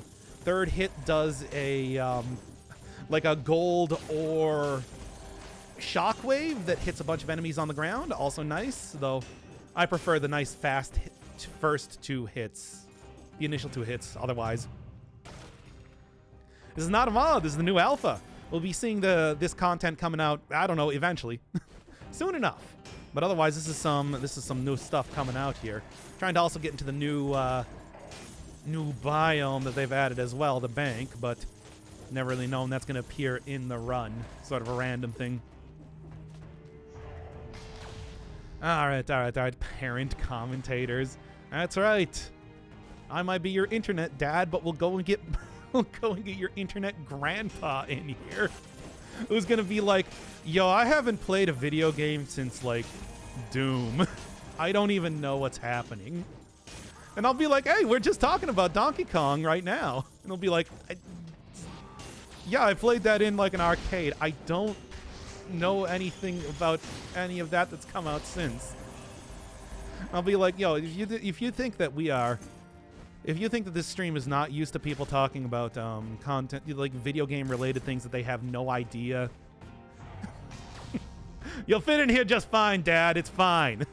Third hit does a like a gold or shockwave that hits a bunch of enemies on the ground. Also nice, though I prefer the nice fast first two hits, the initial two hits. Otherwise, this is not a mod. This is the new alpha. We'll be seeing this content coming out, I don't know, eventually, soon enough. But otherwise, this is some new stuff coming out here. Trying to also get into the new biome that they've added as well, the bank, but never really known that's going to appear in the run. Sort of a random thing. All right, all right, all right. Parent commentators. That's right. I might be your internet dad, but we'll go and get your internet grandpa in here. Who's gonna be like, yo, I haven't played a video game since like Doom. I don't even know what's happening. And I'll be like, hey, we're just talking about Donkey Kong right now. And they'll be like, yeah, I played that in like an arcade. I don't know anything about any of that that's come out since. I'll be like, yo, if you think that this stream is not used to people talking about content, like video game related things that they have no idea, you'll fit in here just fine, Dad. It's fine.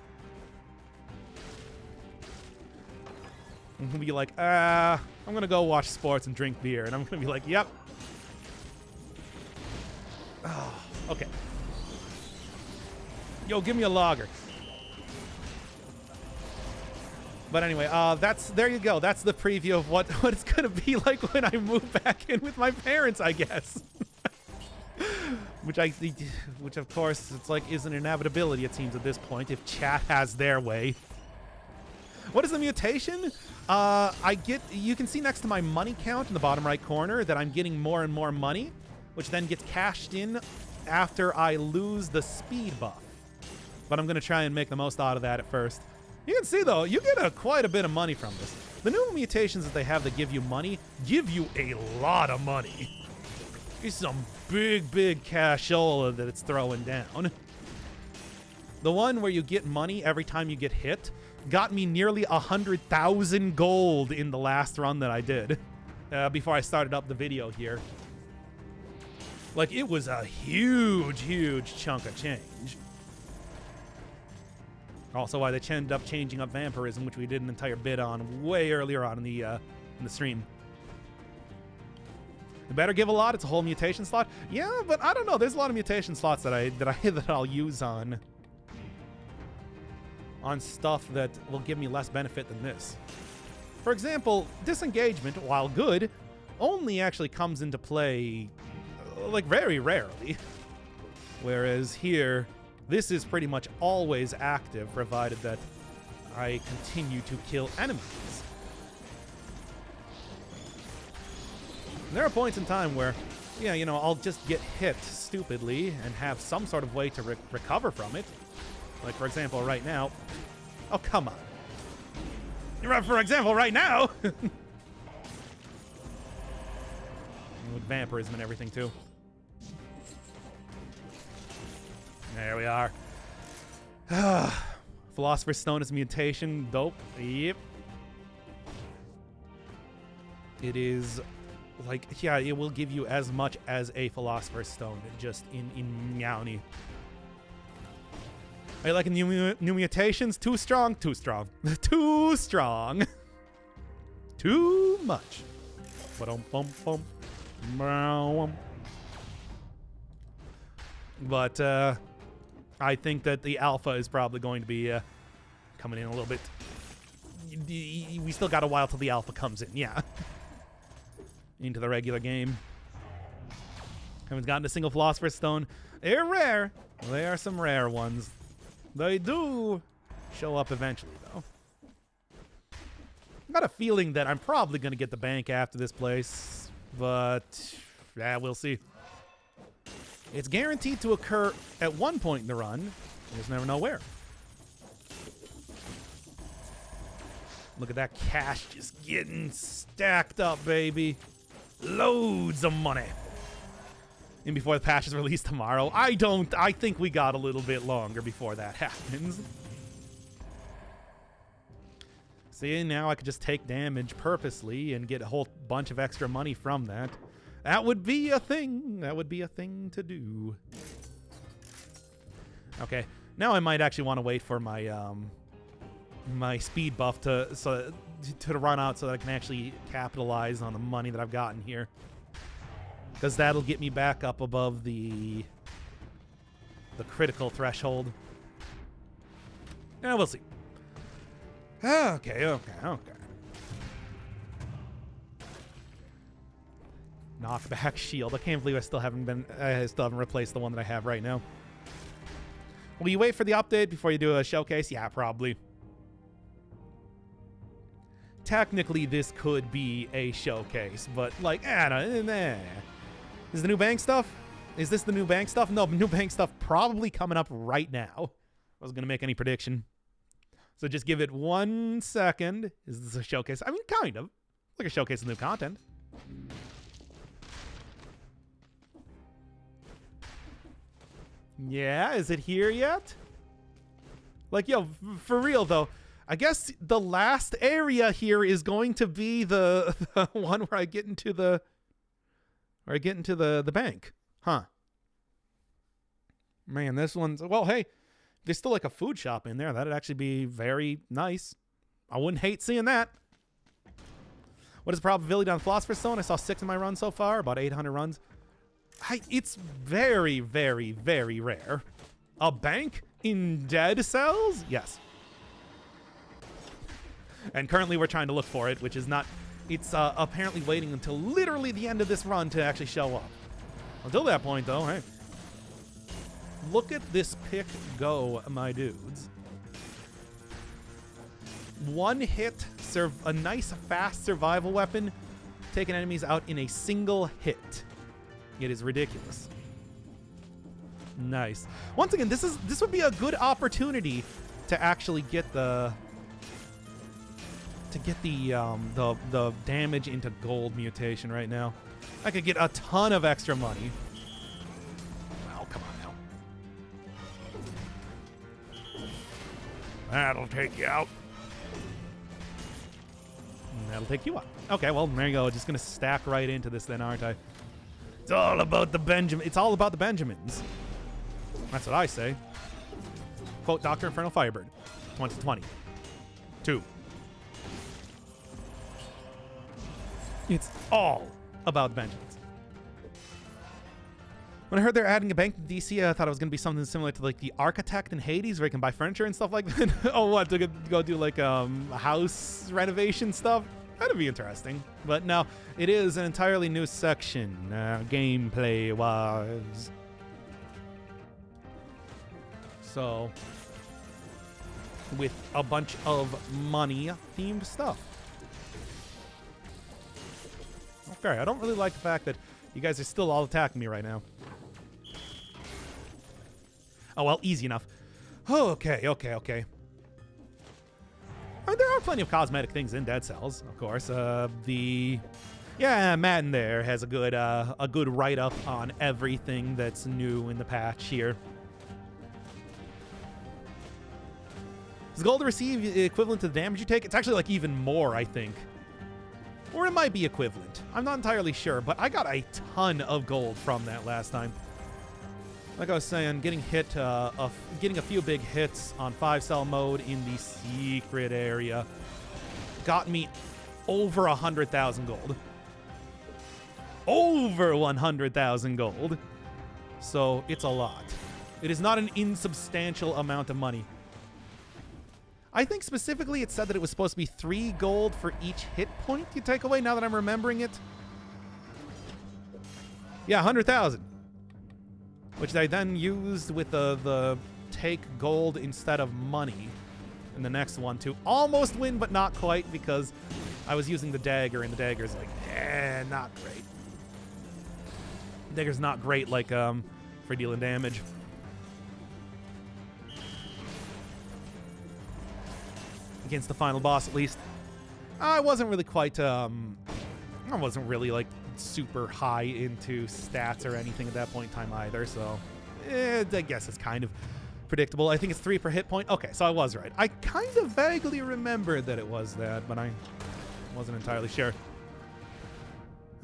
I'm gonna be like, I'm gonna go watch sports and drink beer, and I'm gonna be like, yep. Oh, okay. Yo, give me a lager. But anyway, there you go. That's the preview of what it's gonna be like when I move back in with my parents, I guess. which of course it's like is an inevitability, it seems, at this point, if chat has their way. What is the mutation? You can see next to my money count in the bottom right corner that I'm getting more and more money, which then gets cashed in after I lose the speed buff. But I'm gonna try and make the most out of that at first. You can see, though, you get quite a bit of money from this. The new mutations that they have that give you money give you a lot of money. It's some big, big cashola that it's throwing down. The one where you get money every time you get hit got me nearly 100,000 gold in the last run that I did before I started up the video here. Like, it was a huge, huge chunk of change. Also, why they ended up changing up Vampirism, which we did an entire bit on way earlier on in the stream. It better give a lot. It's a whole mutation slot. Yeah, but I don't know. There's a lot of mutation slots that I'll use on stuff that will give me less benefit than this. For example, disengagement, while good, only actually comes into play like very rarely. Whereas here, this is pretty much always active, provided that I continue to kill enemies. And there are points in time where, yeah, you know, I'll just get hit stupidly and have some sort of way to recover from it. Like, for example, right now. Oh, come on. For example, right now. With Vampirism and everything, too. There we are. Philosopher's Stone is mutation. Dope. Yep. It is like, yeah, it will give you as much as a Philosopher's Stone, just in Meowny. Are you liking new mutations? Too strong? Too strong. Too strong. Too much. But I think that the alpha is probably going to be coming in a little bit. We still got a while till the alpha comes in, yeah. Into the regular game. Haven't gotten a single Philosopher's Stone. They're rare. They are some rare ones. They do show up eventually, though. I've got a feeling that I'm probably going to get the bank after this place, but yeah, we'll see. It's guaranteed to occur at one point in the run. You just never know where. Look at that cash just getting stacked up, baby. Loads of money. And before the patch is released tomorrow, I think we got a little bit longer before that happens. See, now I could just take damage purposely and get a whole bunch of extra money from that. That would be a thing. That would be a thing to do. Okay, now I might actually want to wait for my my speed buff to run out so that I can actually capitalize on the money that I've gotten here. Because that'll get me back up above the critical threshold. Yeah, we'll see. Okay. Knockback shield. I can't believe I still haven't replaced the one that I have right now. Will you wait for the update before you do a showcase? Yeah, probably. Technically, this could be a showcase, but like, nah. Is the new bank stuff? Is this the new bank stuff? No, new bank stuff probably coming up right now. I wasn't going to make any prediction. So just give it 1 second. Is this a showcase? I mean, kind of. Like a showcase of new content. Yeah, is it here yet? Like, yo, for real, though. I guess the last area here is going to be the one where I get into the... Where I get into the bank. Huh. Man, this one's... Well, hey, there's still like a food shop in there. That'd actually be very nice. I wouldn't hate seeing that. What is the probability on Philosopher's Stone? I saw 6 in my run so far. About 800 runs. It's very, very, very rare. A bank in Dead Cells? Yes. And currently we're trying to look for it, which is not... It's apparently waiting until literally the end of this run to actually show up. Until that point, though, hey. Look at this pick go, my dudes. 1 hit, a nice fast survival weapon, taking enemies out in a single hit. It is ridiculous. Nice. Once again, this would be a good opportunity to actually get the damage into gold mutation right now. I could get a ton of extra money. Oh, come on now. That'll take you out. That'll take you out. Okay, well, there you go. Just gonna stack right into this then, aren't I? It's all about the Benjamin. It's all about the Benjamins. That's what I say. Quote Dr. Infernal Firebird, 2020. 2. It's all about Benjamins. When I heard they're adding a bank to DC, I thought it was going to be something similar to like the Architect in Hades, where you can buy furniture and stuff like that. Oh, what? To go do like house renovation stuff? That'd be interesting. But no, it is an entirely new section, gameplay-wise. So, with a bunch of money-themed stuff. Okay, I don't really like the fact that you guys are still all attacking me right now. Oh, well, easy enough. Oh, okay. I mean, there are plenty of cosmetic things in Dead Cells, of course. Matt in there has a good write-up on everything that's new in the patch here. Is gold to receive equivalent to the damage you take? It's actually like even more, I think. Or it might be equivalent. I'm not entirely sure, but I got a ton of gold from that last time. Like I was saying, getting a few big hits on 5-cell mode in the secret area got me over 100,000 gold. Over 100,000 gold. So it's a lot. It is not an insubstantial amount of money. I think specifically it said that it was supposed to be 3 gold for each hit point you take away, now that I'm remembering it. Yeah, 100,000. Which I then used with the take gold instead of money in the next one to almost win, but not quite, because I was using the dagger, and the dagger's like, not great. Dagger's not great, like, for dealing damage. Against the final boss, at least. I wasn't really quite, I wasn't really, like, super high into stats or anything at that point in time either, so I guess it's kind of predictable. I think it's 3 per hit point. Okay, so I was right. I kind of vaguely remembered that it was that, but I wasn't entirely sure.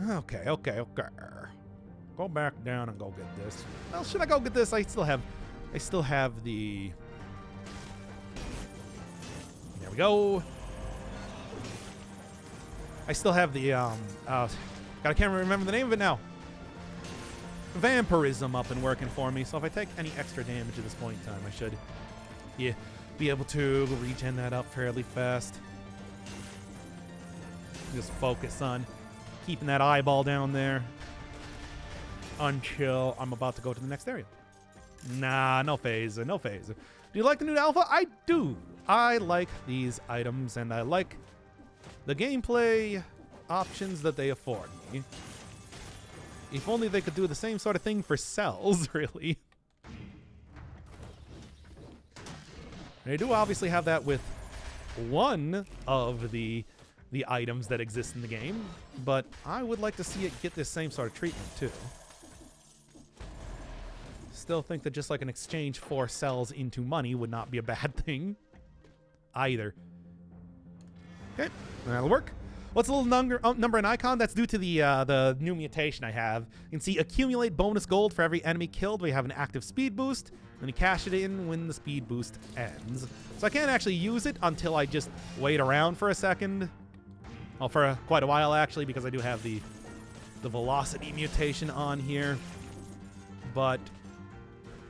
Okay. Go back down and go get this. Well, should I go get this? I still have the... There we go. I still have the, God, I can't remember the name of it now. Vampirism up and working for me, so if I take any extra damage at this point in time, I should be able to regen that up fairly fast. Just focus on keeping that eyeball down there until I'm about to go to the next area. Nah, no phase, no phase. Do you like the new alpha? I do. I like these items, and I like the gameplay options that they afford me. If only they could do the same sort of thing for cells, really. They do obviously have that with one of the items that exist in the game, but I would like to see it get this same sort of treatment too. Still think that just like an exchange for cells into money would not be a bad thing either. Okay, that'll work. What's a little number and icon? That's due to the new mutation I have. You can see accumulate bonus gold for every enemy killed. We have an active speed boost. Then you cash it in when the speed boost ends. So I can't actually use it until I just wait around for a second. Well, for quite a while actually, because I do have the velocity mutation on here. But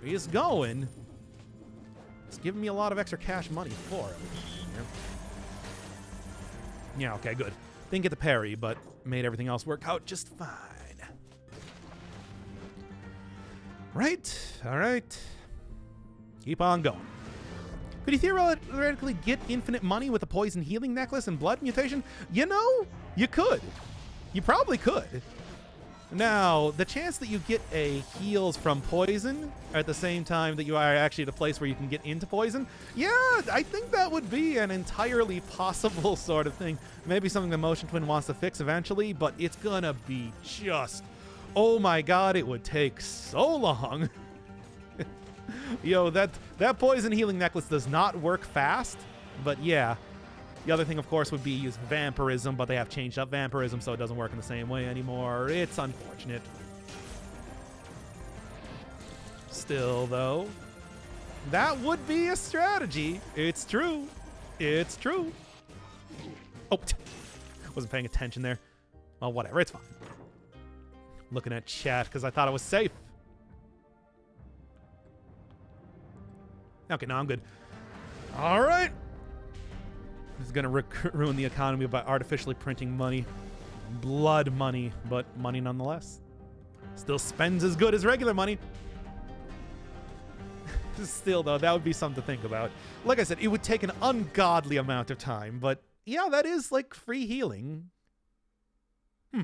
he's going. It's giving me a lot of extra cash money for it. Yeah, okay, good. Didn't get the parry, but made everything else work out just fine. Right, all right. Keep on going. Could you theoretically get infinite money with a poison healing necklace and blood mutation? You know, you could. You probably could. Now, the chance that you get a heals from poison at the same time that you are actually at a place where you can get into poison, yeah, I think that would be an entirely possible sort of thing. Maybe something the Motion Twin wants to fix eventually, but it's gonna be just, oh my god, it would take so long. Yo, that poison healing necklace does not work fast, but yeah. The other thing, of course, would be use Vampirism, but they have changed up Vampirism, so it doesn't work in the same way anymore. It's unfortunate. Still, though, that would be a strategy. It's true. It's true. Oh, wasn't paying attention there. Well, whatever. It's fine. Looking at chat because I thought it was safe. Okay, no, I'm good. All right. This is going to ruin the economy by artificially printing money. Blood money, but money nonetheless. Still spends as good as regular money. Still, though, that would be something to think about. Like I said, it would take an ungodly amount of time, but yeah, that is like free healing. How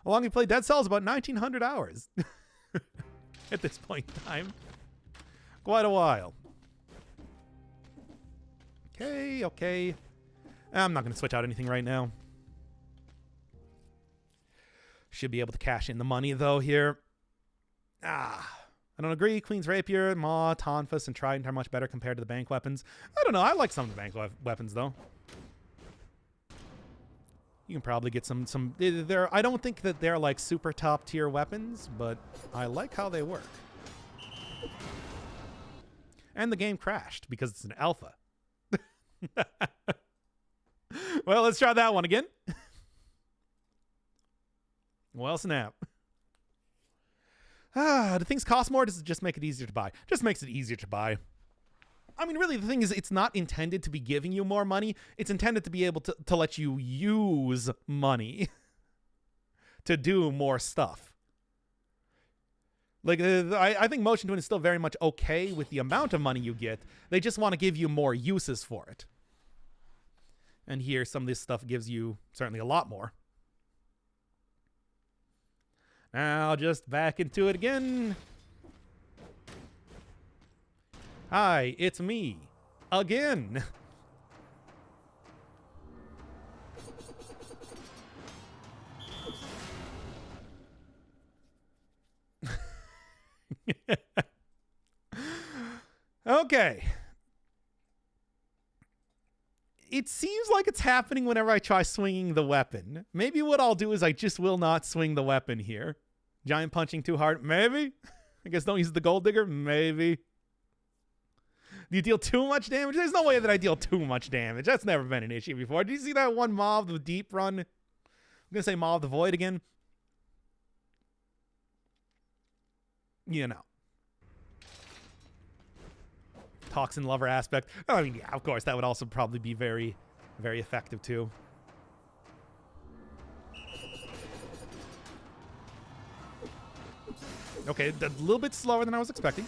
long you play Dead Cells? About 1,900 hours. At this point in time. Quite a while. Okay, okay. I'm not going to switch out anything right now. Should be able to cash in the money, though, here. I don't agree. Queen's Rapier, Maw, Tonfus, and Trident are much better compared to the bank weapons. I don't know. I like some of the bank weapons, though. You can probably get some... I don't think that they're, like, super top-tier weapons, but I like how they work. And the game crashed because it's an alpha. Well, let's try that one again. Well, snap. Do things cost more? Or does it just make it easier to buy? Just makes it easier to buy. I mean, really, the thing is, it's not intended to be giving you more money. It's intended to be able to let you use money to do more stuff. Like, I think Motion Twin is still very much okay with the amount of money you get. They just want to give you more uses for it. And here, some of this stuff gives you certainly a lot more. Now, just back into it again. Hi, it's me. Again. Okay. It seems like it's happening whenever I try swinging the weapon. Maybe what I'll do is I just will not swing the weapon here. Giant punching too hard? Maybe. I guess don't use the gold digger? Maybe. Do you deal too much damage? There's no way that I deal too much damage. That's never been an issue before. Did you see that one Maw of the Deep run? I'm going to say Maw of the Void again. You know. Toxin lover aspect. I mean, yeah, of course, that would also probably be very, very effective too. Okay, a little bit slower than I was expecting.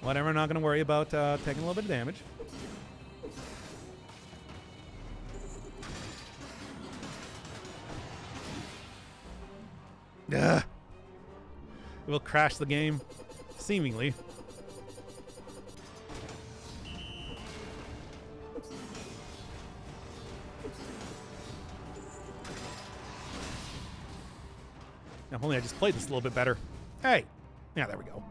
Whatever, I'm not going to worry about taking a little bit of damage. Ugh. It will crash the game, seemingly. Now, if only I just played this a little bit better. Hey! Yeah, there we go.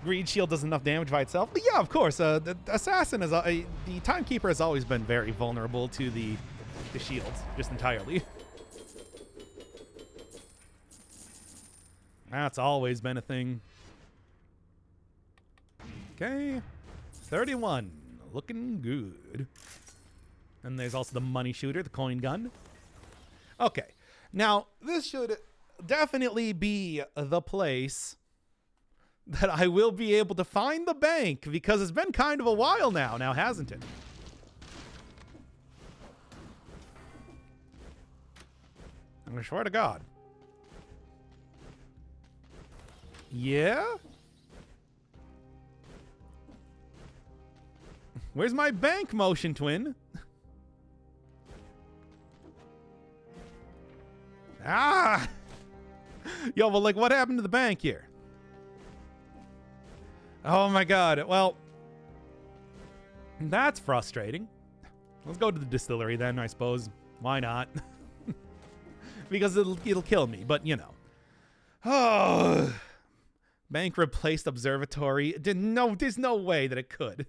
Greed Shield does enough damage by itself. But yeah, of course. The Assassin, the Timekeeper has always been very vulnerable to the shields, just entirely. That's always been a thing. Okay. 31. Looking good. And there's also the money shooter, the coin gun. Okay. Now, this should definitely be the place that I will be able to find the bank, because it's been kind of a while now, hasn't it? I swear to God. Yeah? Where's my bank, Motion Twin? Ah! Yo, well, like, what happened to the bank here? Oh my God. Well, that's frustrating. Let's go to the distillery then, I suppose. Why not? Because it'll kill me, but you know. Oh. Bank replaced observatory. There's no way that it could.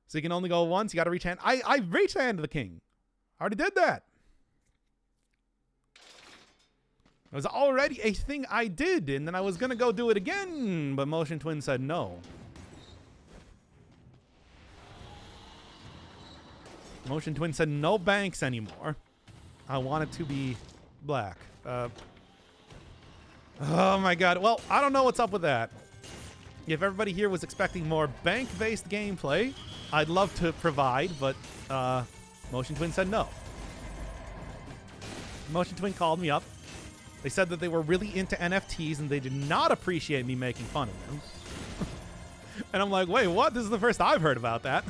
So you can only go once. You got to reach hand. I reached the hand of the king. I already did that. It was already a thing I did, and then I was going to go do it again, but Motion Twin said no. Motion Twin said no banks anymore. I want it to be black. Oh my God. Well, I don't know what's up with that. If everybody here was expecting more bank-based gameplay, I'd love to provide, but Motion Twin said no. Motion Twin called me up. They said that they were really into NFTs and they did not appreciate me making fun of them. And I'm like, wait, what? This is the first I've heard about that.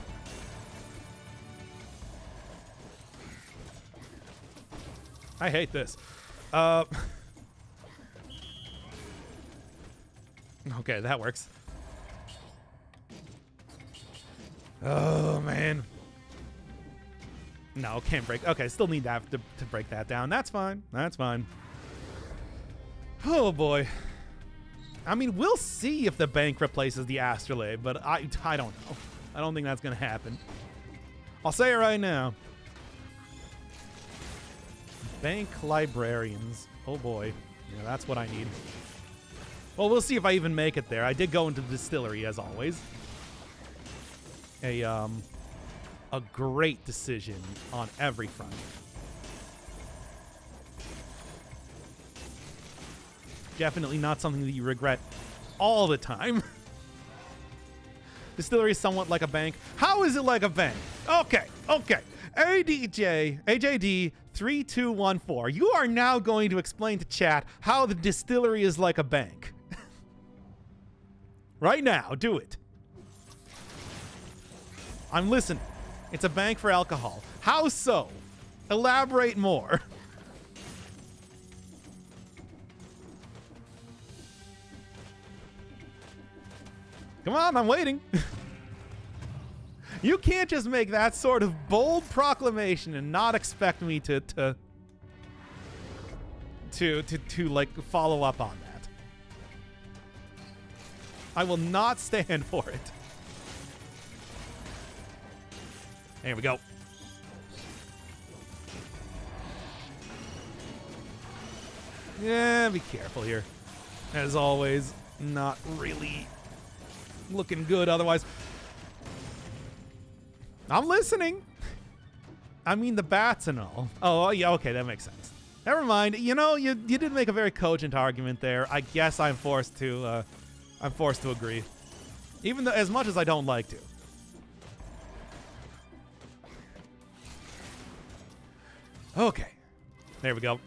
I hate this. Okay, that works. Oh, man. No, can't break. Okay, still need to have to break that down. That's fine. That's fine. Oh, boy. I mean, we'll see if the bank replaces the astrolabe, but I don't know. I don't think that's going to happen. I'll say it right now. Bank librarians. Oh, boy. Yeah, that's what I need. Well, we'll see if I even make it there. I did go into the distillery, as always. A great decision on every front. Definitely not something that you regret all the time. Distillery is somewhat like a bank. How is it like a bank? Okay. AJD3214. You are now going to explain to chat how the distillery is like a bank. Right now, do it. I'm listening. It's a bank for alcohol. How so? Elaborate more. Come on, I'm waiting. You can't just make that sort of bold proclamation and not expect me to like follow up on that. I will not stand for it. There we go. Yeah, be careful here. As always, not really looking good otherwise. I'm listening. I mean, the bats and all. Oh, yeah, okay, that makes sense. Never mind. You know, you did make a very cogent argument there. I guess I'm forced to agree. Even though, as much as I don't like to. Okay. There we go.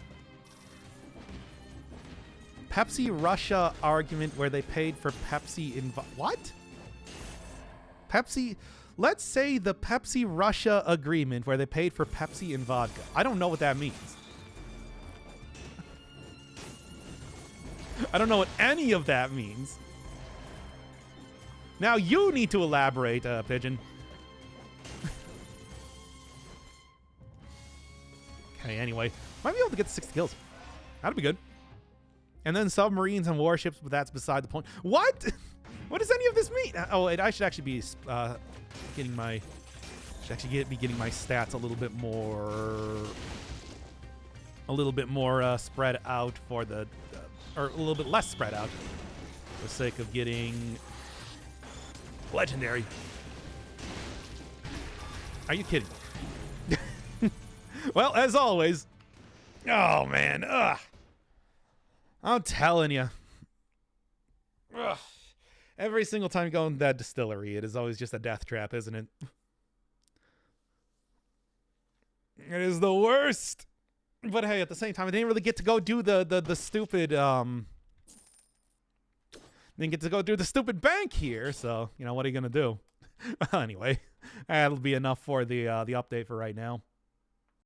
Pepsi Russia argument where they paid for Pepsi in what? Pepsi. Let's say the Pepsi Russia agreement where they paid for Pepsi and vodka. I don't know what that means. I don't know what any of that means. Now you need to elaborate, Pigeon. Okay, anyway. Might be able to get to 60 kills. That'd be good. And then submarines and warships, but that's beside the point. What? What does any of this mean? Oh, I should actually be getting my... be getting my stats a little bit more spread out for the... or a little bit less spread out for the sake of getting legendary. Are you kidding? Well, as always. Oh, man. Ugh. I'm telling you. Ugh. Every single time you go in that distillery, it is always just a death trap, isn't it? It is the worst. But hey, at the same time, I didn't really get to go do the stupid didn't get to go do the stupid bank here, so you know what are you gonna do? Anyway, that'll be enough for the update for right now.